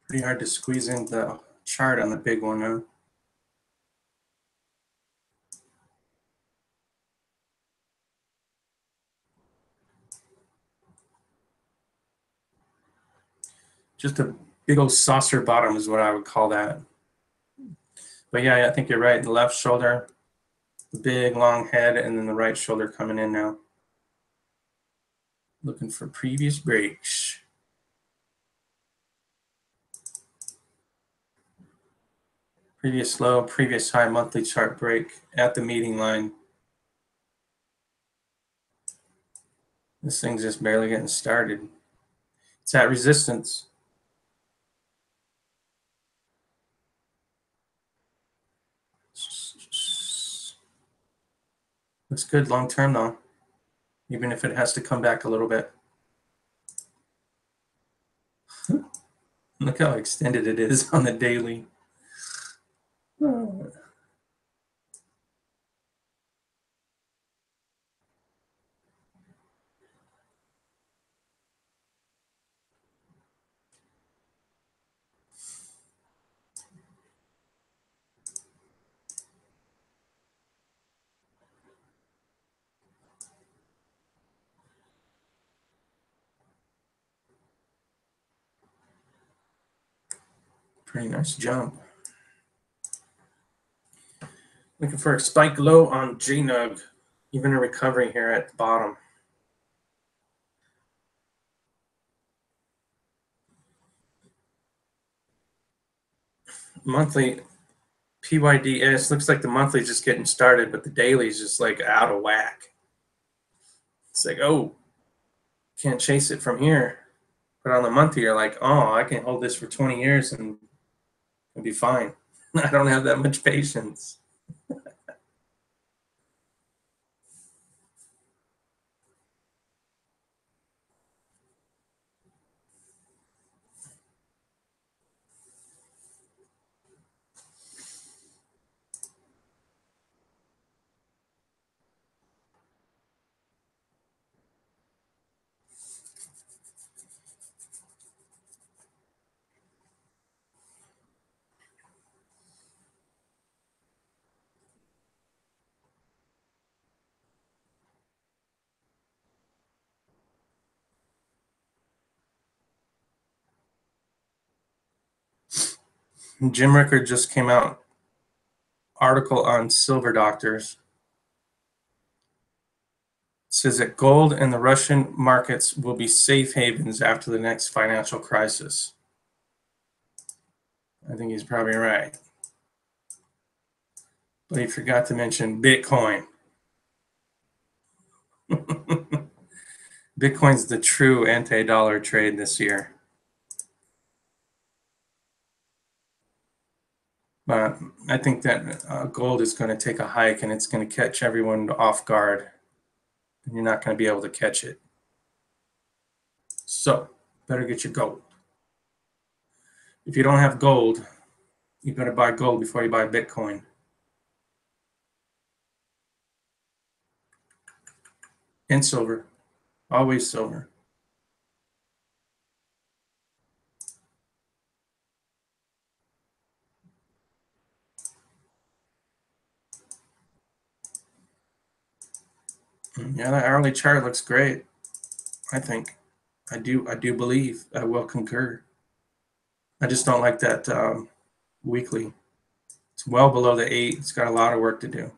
Pretty hard to squeeze in the chart on the big one, huh? Just a big old saucer bottom is what I would call that. But yeah, I think you're right. The left shoulder, the big long head, and then the right shoulder coming in now. Looking for previous breaks. Previous low, previous high monthly chart break at the meeting line. This thing's just barely getting started. It's at resistance. Looks good long term though, even if it has to come back a little bit. Look how extended it is on the daily. Pretty nice jump. Looking for a spike low on JNUG, even a recovery here at the bottom. Monthly PYDS looks like the monthly is just getting started, but the daily is just like out of whack. It's like, oh, can't chase it from here. But on the monthly, you're like, oh, I can hold this for 20 years and it'll be fine. I don't have that much patience. Jim Rickard just came out, article on silver doctors. It says that gold and the Russian markets will be safe havens after the next financial crisis. I think he's probably right. But he forgot to mention Bitcoin. Bitcoin's the true anti-dollar trade this year. But I think that gold is going to take a hike and it's going to catch everyone off guard. And you're not going to be able to catch it. So, better get your gold. If you don't have gold, you better buy gold before you buy Bitcoin. And silver. Always silver. Yeah, that hourly chart looks great. I think. I do believe. I will concur. I just don't like that weekly. It's well below the 8. It's got a lot of work to do.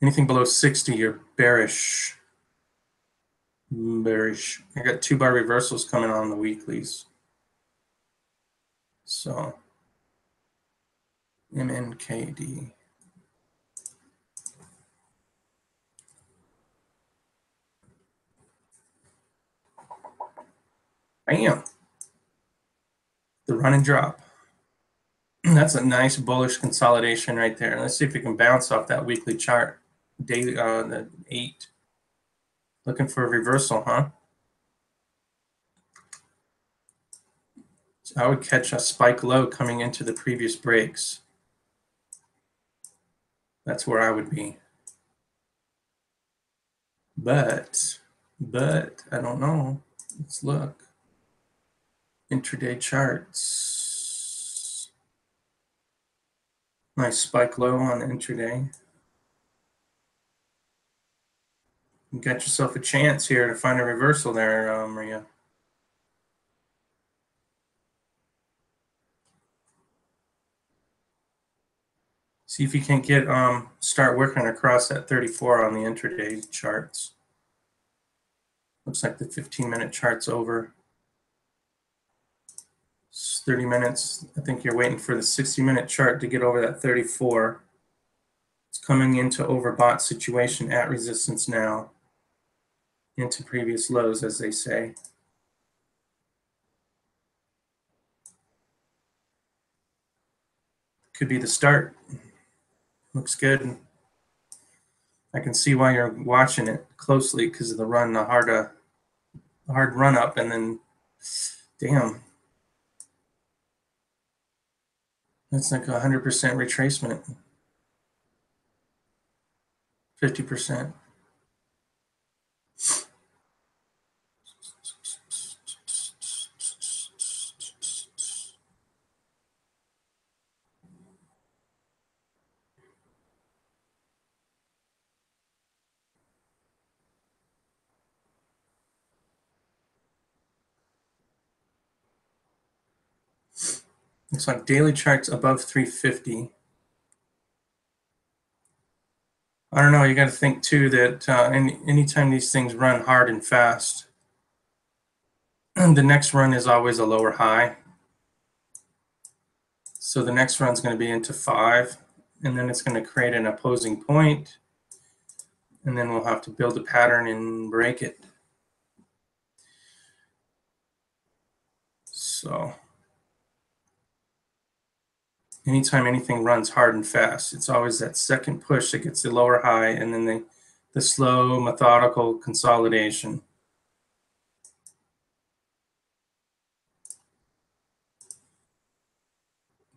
Anything below 60, you're bearish. Bearish. I got 2-bar reversals coming on the weeklies. So, MNKD. Bam. The run and drop. That's a nice bullish consolidation right there. Let's see if we can bounce off that weekly chart. Daily, the 8. Looking for a reversal, huh? So I would catch a spike low coming into the previous breaks. That's where I would be. But I don't know. Let's look. Intraday charts. Nice spike low on the intraday. You got yourself a chance here to find a reversal there, Maria. See if you can get start working across that 34 on the intraday charts. Looks like the 15-minute chart's over. It's 30 minutes. I think you're waiting for the 60-minute chart to get over that 34. It's coming into overbought situation at resistance now, into previous lows, as they say. Could be the start. Looks good. I can see why you're watching it closely because of the run, the hard run up, and then, damn, that's like 100% retracement, 50%. Looks like daily charts above 350. I don't know. You got to think too that anytime these things run hard and fast, the next run is always a lower high. So the next run's going to be into 5, and then it's going to create an opposing point, and then we'll have to build a pattern and break it. So anytime anything runs hard and fast, it's always that second push that gets the lower high, and then the slow, methodical consolidation.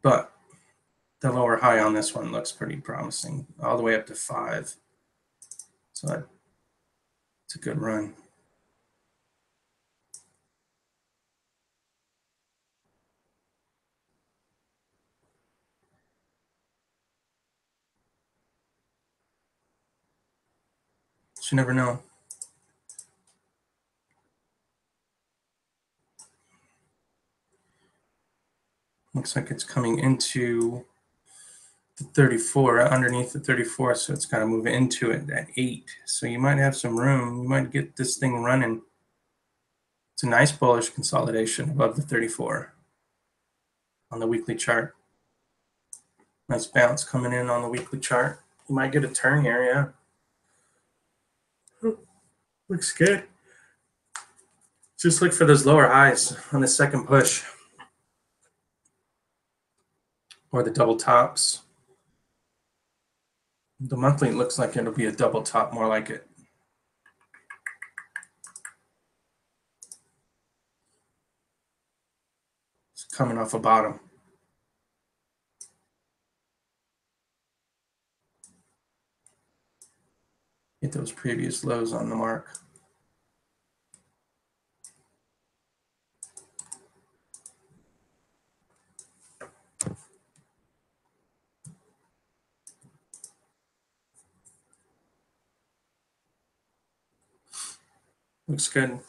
But the lower high on this one looks pretty promising, all the way up to 5. So it's a good run. You never know. Looks like it's coming into the 34, underneath the 34, so it's got to move into it at 8. So you might have some room. You might get this thing running. It's a nice bullish consolidation above the 34 on the weekly chart. Nice bounce coming in on the weekly chart. You might get a turn here, yeah. Looks good. Just look for those lower highs on the second push or the double tops. The monthly looks like it'll be a double top, more like it. It's coming off a bottom. Get those previous lows on the mark. Looks good.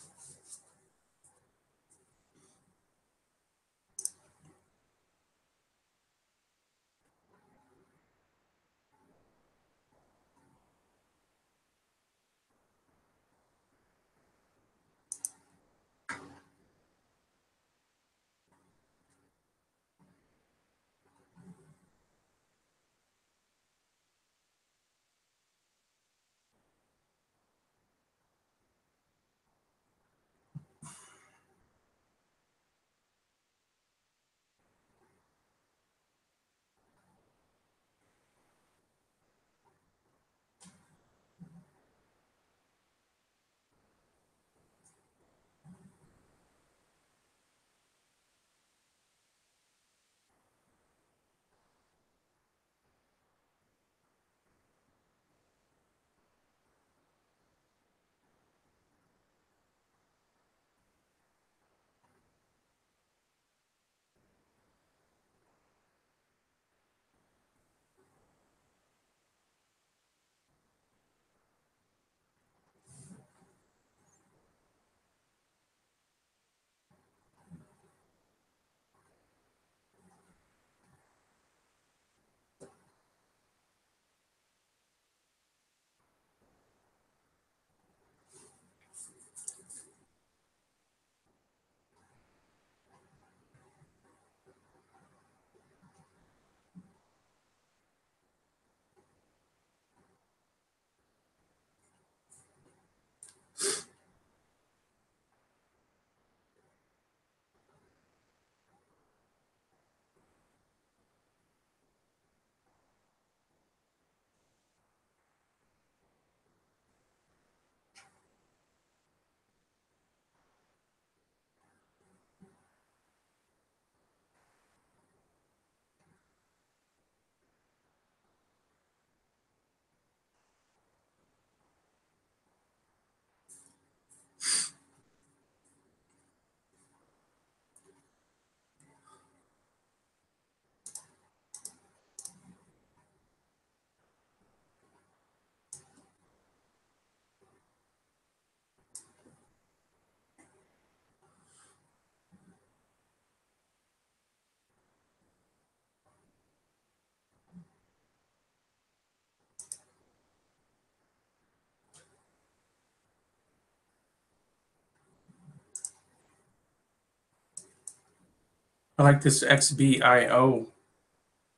I like this XBIO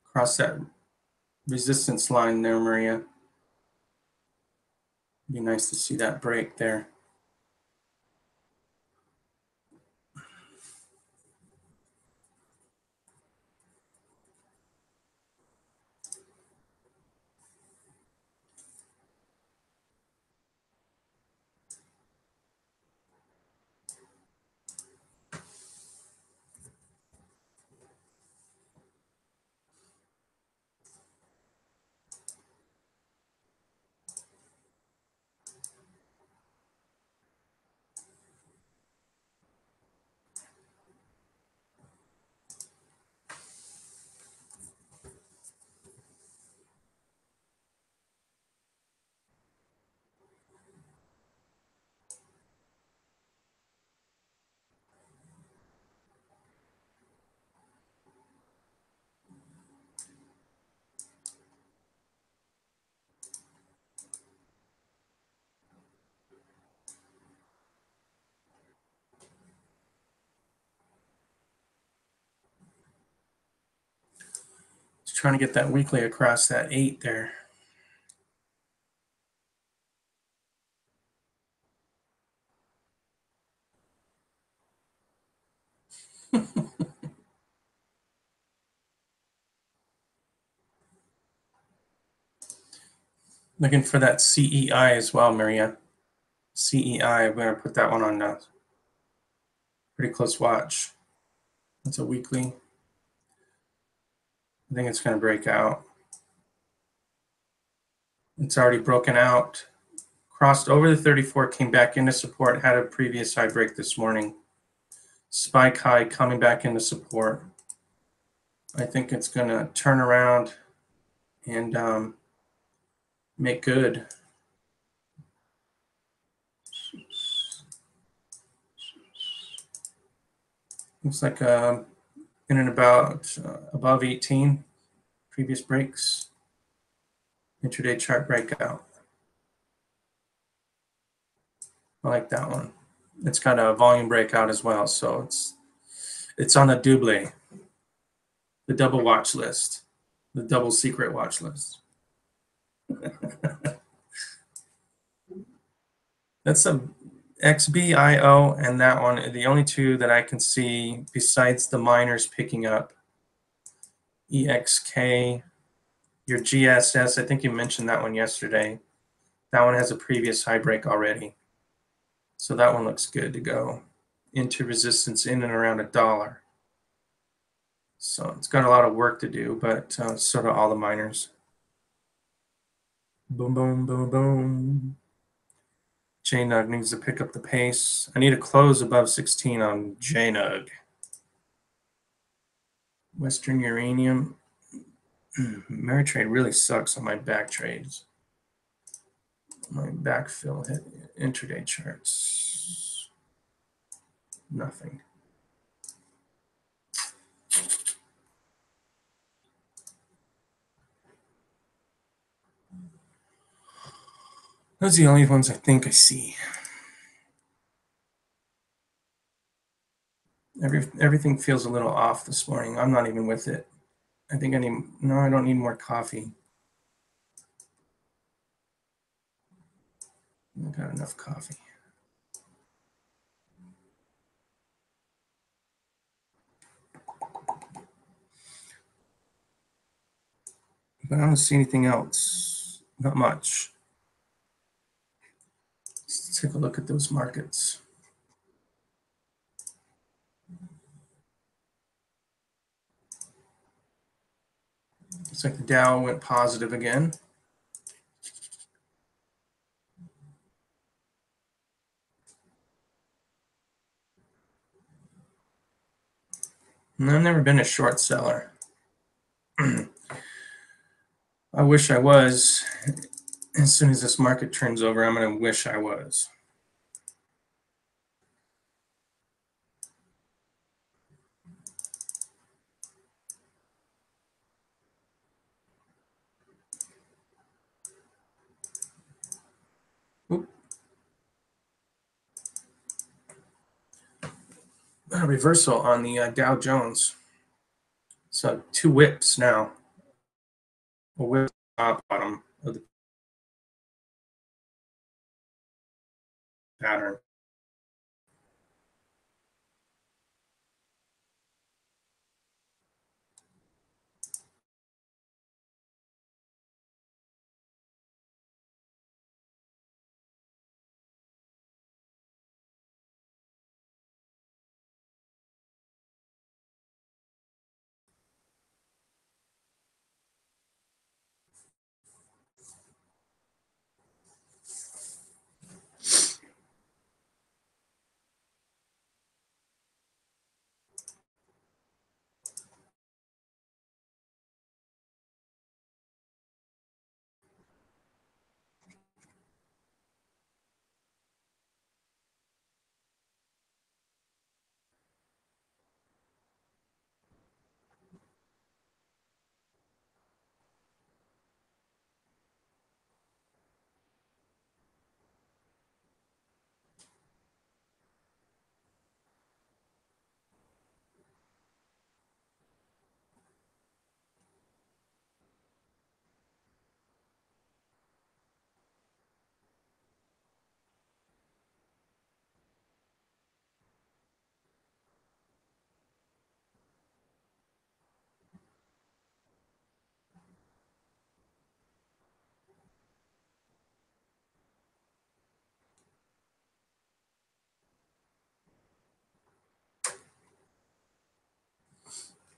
across that resistance line there, Maria. Be nice to see that break there. Just trying to get that weekly across that 8 there. Looking for that CEI as well, Maria. CEI, I'm going to put that one on pretty close watch. That's a weekly. I think it's going to break out. It's already broken out. Crossed over the 34, came back into support, had a previous high break this morning. Spike high coming back into support. I think it's going to turn around and make good. Looks like in and about above 18 previous breaks. Intraday chart breakout. I like that one. It's got a volume breakout as well, so it's on the double, the double watch list, the double secret watch list. That's a XBIO and that one are the only two that I can see besides the miners picking up. EXK, your GSS, I think you mentioned that one yesterday. That one has a previous high break already. So that one looks good to go into resistance in and around $1. So it's got a lot of work to do, but so do all the miners. Boom, boom, boom, boom. JNUG needs to pick up the pace. I need to close above 16 on JNUG. Western Uranium. Ameritrade really sucks on my back trades. My backfill hit intraday charts. Nothing. Those are the only ones I think I see. Everything feels a little off this morning. I'm not even with it. I think I don't need more coffee. I got enough coffee. But I don't see anything else. Not much. Let's take a look at those markets. Looks like the Dow went positive again. And I've never been a short seller. I wish I was. As soon as this market turns over, I'm going to wish I was. Oop. A reversal on the Dow Jones. So 2 whips now. A whip top bottom of the pattern.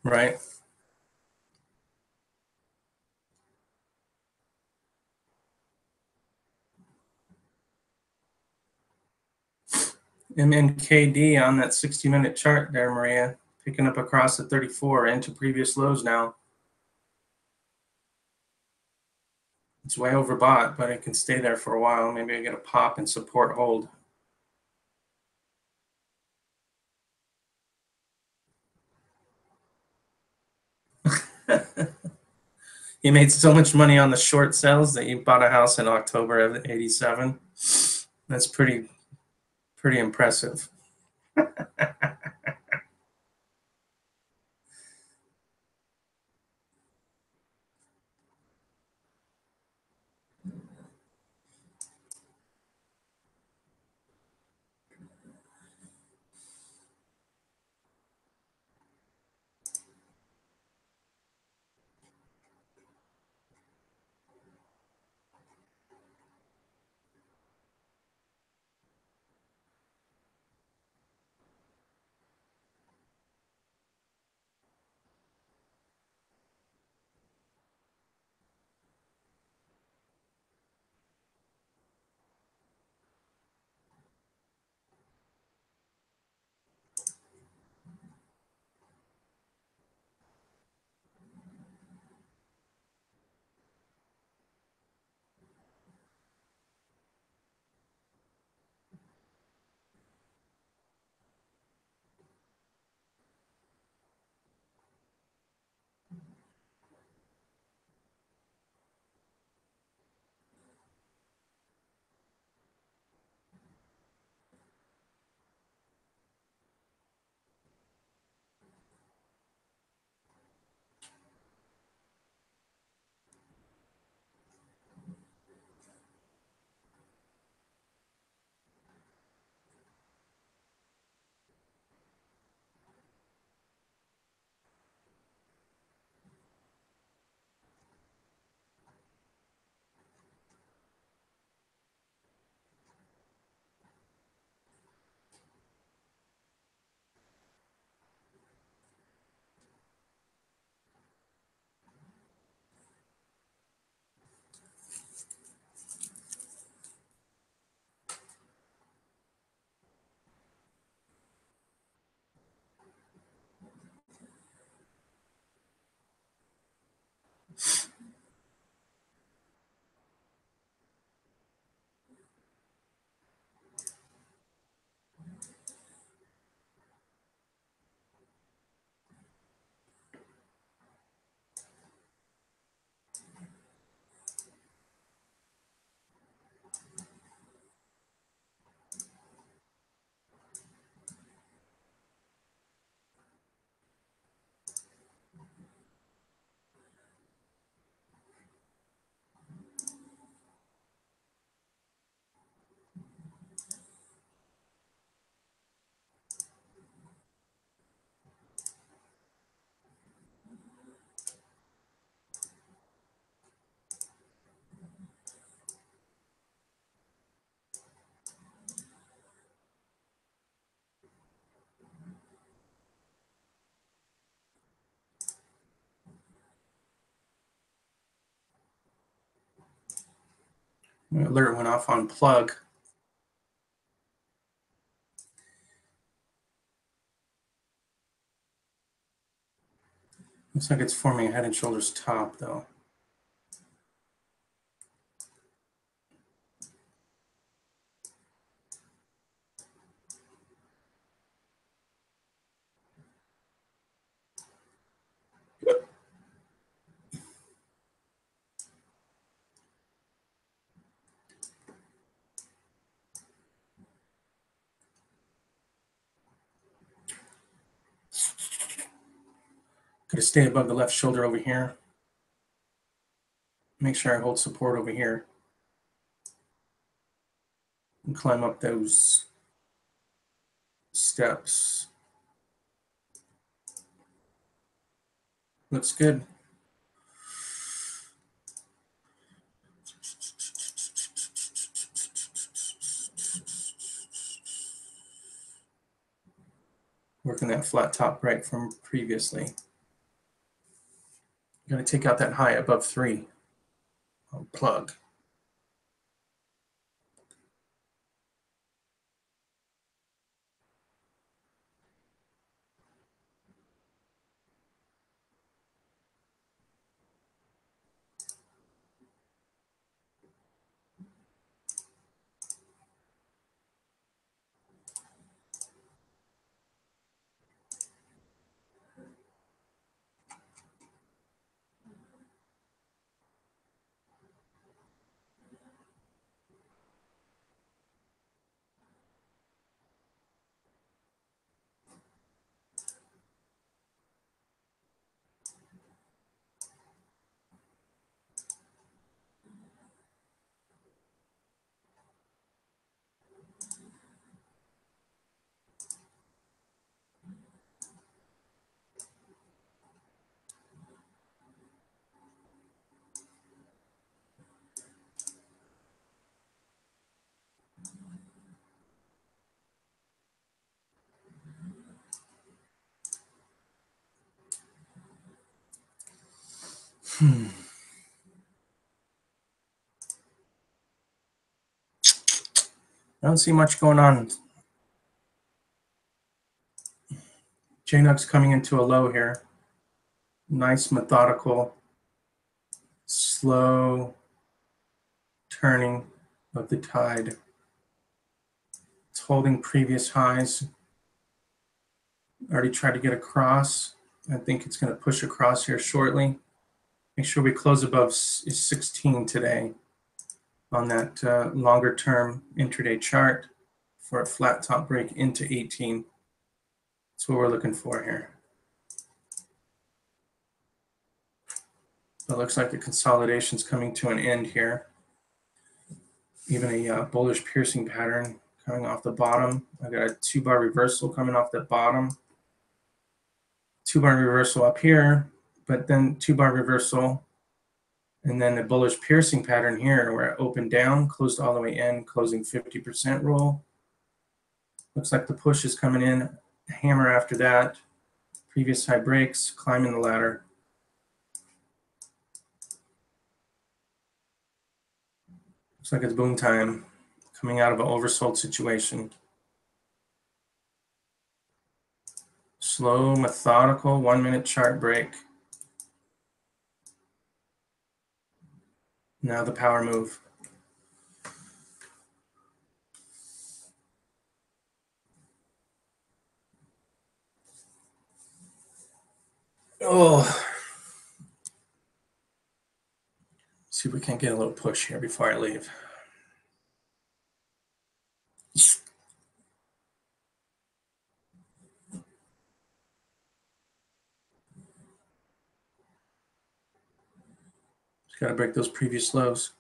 Right. MNKD on that 60-minute chart there, Maria, picking up across the 34 into previous lows now. It's way overbought, but it can stay there for a while. Maybe I get a pop and support hold. You made so much money on the short sales that you bought a house in October of '87. That's pretty impressive. Alert went off on plug. Looks like it's forming a head and shoulders top though. Gonna stay above the left shoulder over here. Make sure I hold support over here. And climb up those steps. Looks good. Working that flat top right from previously. Gonna take out that high above 3. I'll plug. I don't see much going on. JNUG's coming into a low here. Nice methodical, slow turning of the tide. It's holding previous highs. Already tried to get across. I think it's going to push across here shortly. Make sure we close above 16 today on that longer term intraday chart for a flat top break into 18. That's what we're looking for here. It looks like the consolidation's coming to an end here. Even a bullish piercing pattern coming off the bottom. I got a 2-bar reversal coming off the bottom. 2-bar reversal up here, but then 2-bar reversal, and then the bullish piercing pattern here where it opened down, closed all the way in, closing 50% roll. Looks like the push is coming in, hammer after that. Previous high breaks, climbing the ladder. Looks like it's boom time, coming out of an oversold situation. Slow, methodical, 1-minute chart break. Now the power move. Oh, see if we can't get a little push here before I leave. Just got to break those previous lows.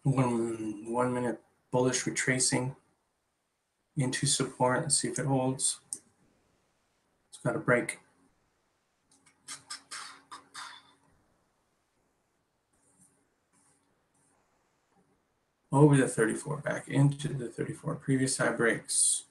1 minute bullish retracing into support. Let's see if it holds. It's got a break. Over the 34, back into the 34. Previous high breaks.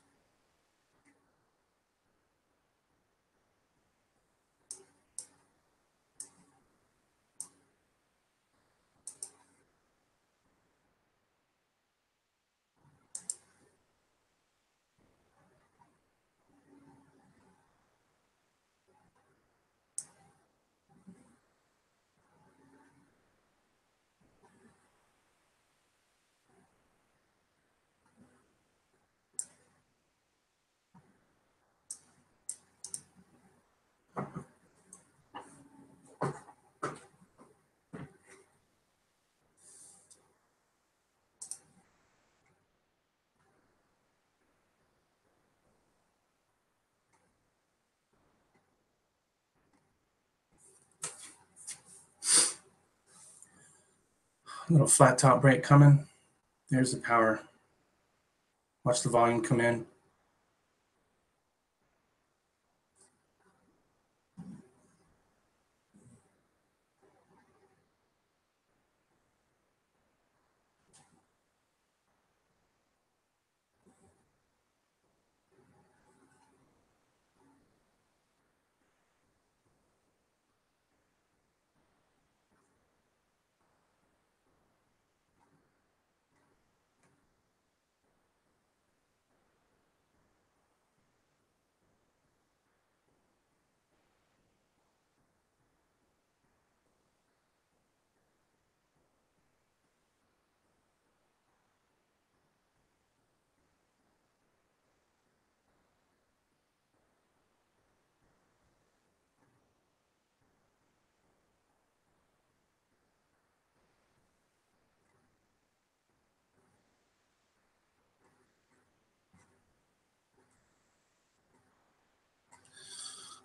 A little flat top break coming. There's the power. Watch the volume come in.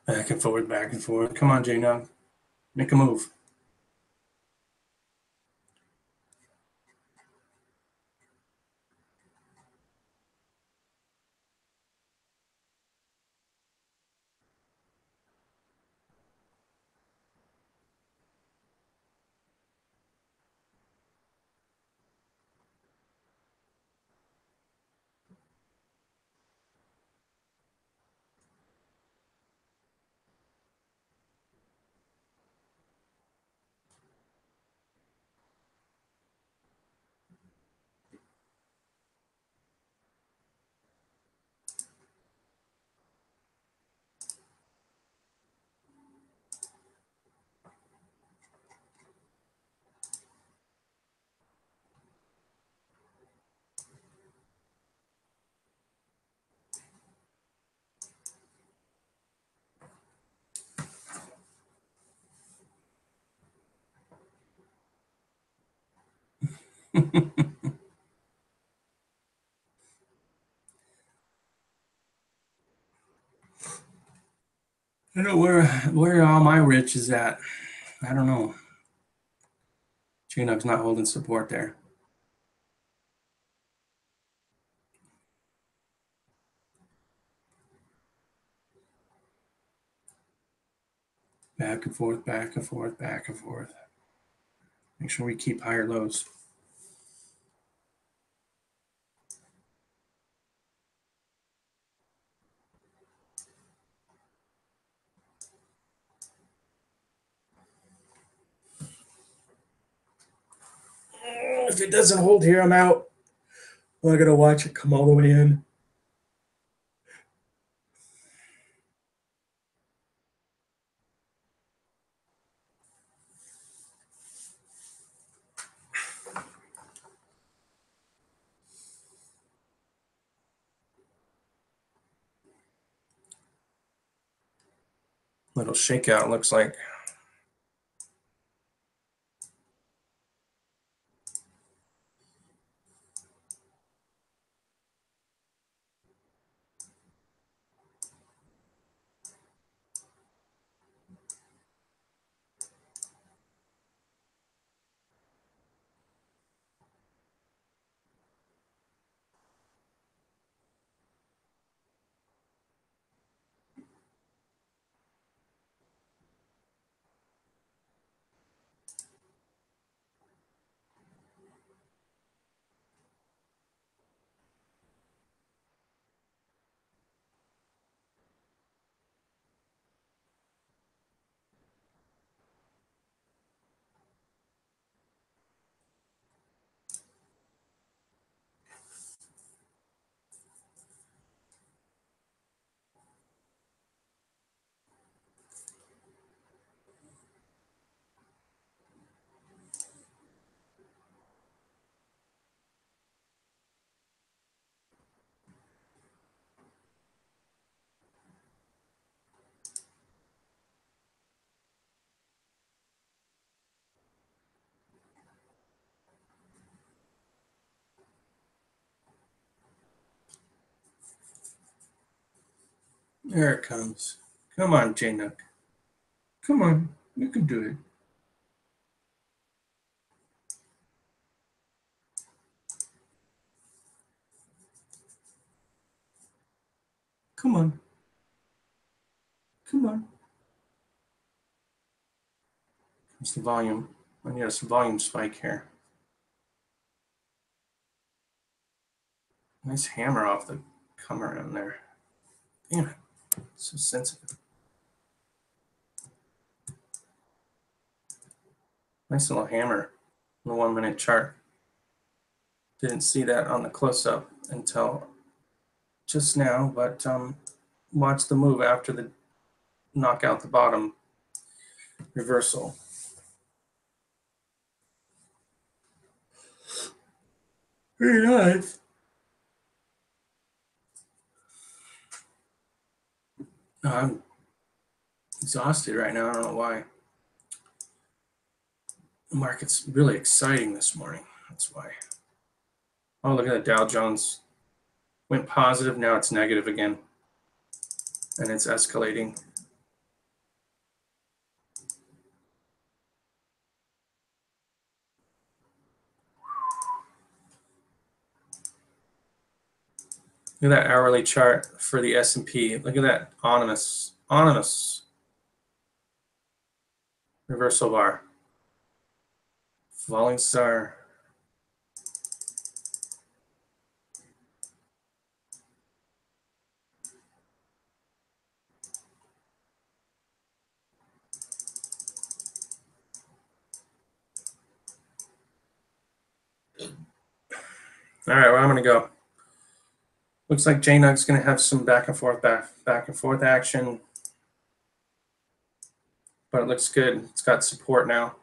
Back and forth, back and forth. Come on, J-Nug. Make a move. I don't know where all my rich is at. I don't know. J-Nug's not holding support there. Back and forth, back and forth, back and forth. Make sure we keep higher lows. If it doesn't hold here, I'm out. I'm gonna watch it come all the way in. Little shakeout looks like. There it comes. Come on, J-Nuck. Come on, you can do it. Come on. Come on. It's the volume. I need a volume spike here. Nice hammer off the come around there. Damn it. So sensitive. Nice little hammer on the 1 minute chart. Didn't see that on the close-up until just now, but watch the move after the knock out the bottom reversal. Very nice. I'm exhausted right now. I don't know why. The market's really exciting this morning. That's why. Oh, look at the Dow Jones. Went positive, now it's negative again. And it's escalating. Look at that hourly chart for the S&P. Look at that ominous reversal bar. Falling star. All right, where I'm going to go. Looks like JNUG's going to have some back and forth action, but it looks good. It's got support now.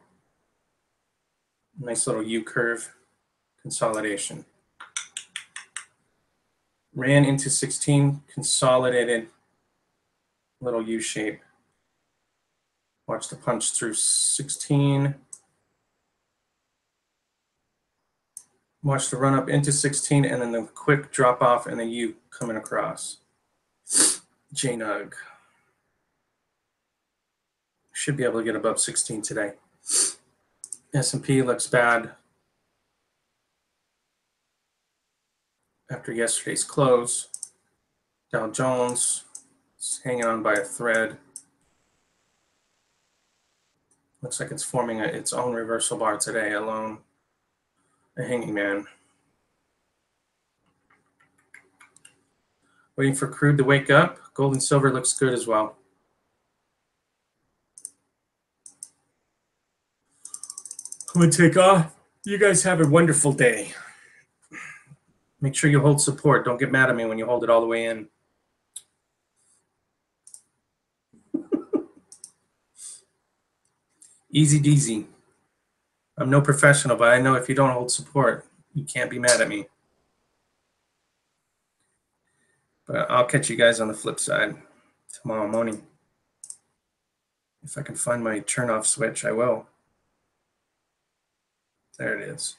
Nice little U-curve consolidation. Ran into 16, consolidated, little U shape. Watch the punch through 16. Watch the run up into 16 and then the quick drop off and the U coming across. JNUG. Should be able to get above 16 today. S&P looks bad after yesterday's close. Dow Jones is hanging on by a thread. Looks like it's forming its own reversal bar today alone. A hanging man. Waiting for crude to wake up. Gold and silver looks good as well. I'm going to take off. You guys have a wonderful day. Make sure you hold support. Don't get mad at me when you hold it all the way in. Easy deasy. I'm no professional, but I know if you don't hold support, you can't be mad at me. But I'll catch you guys on the flip side tomorrow morning. If I can find my turn off switch, I will. There it is.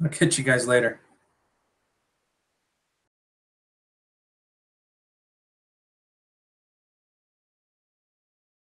I'll catch you guys later.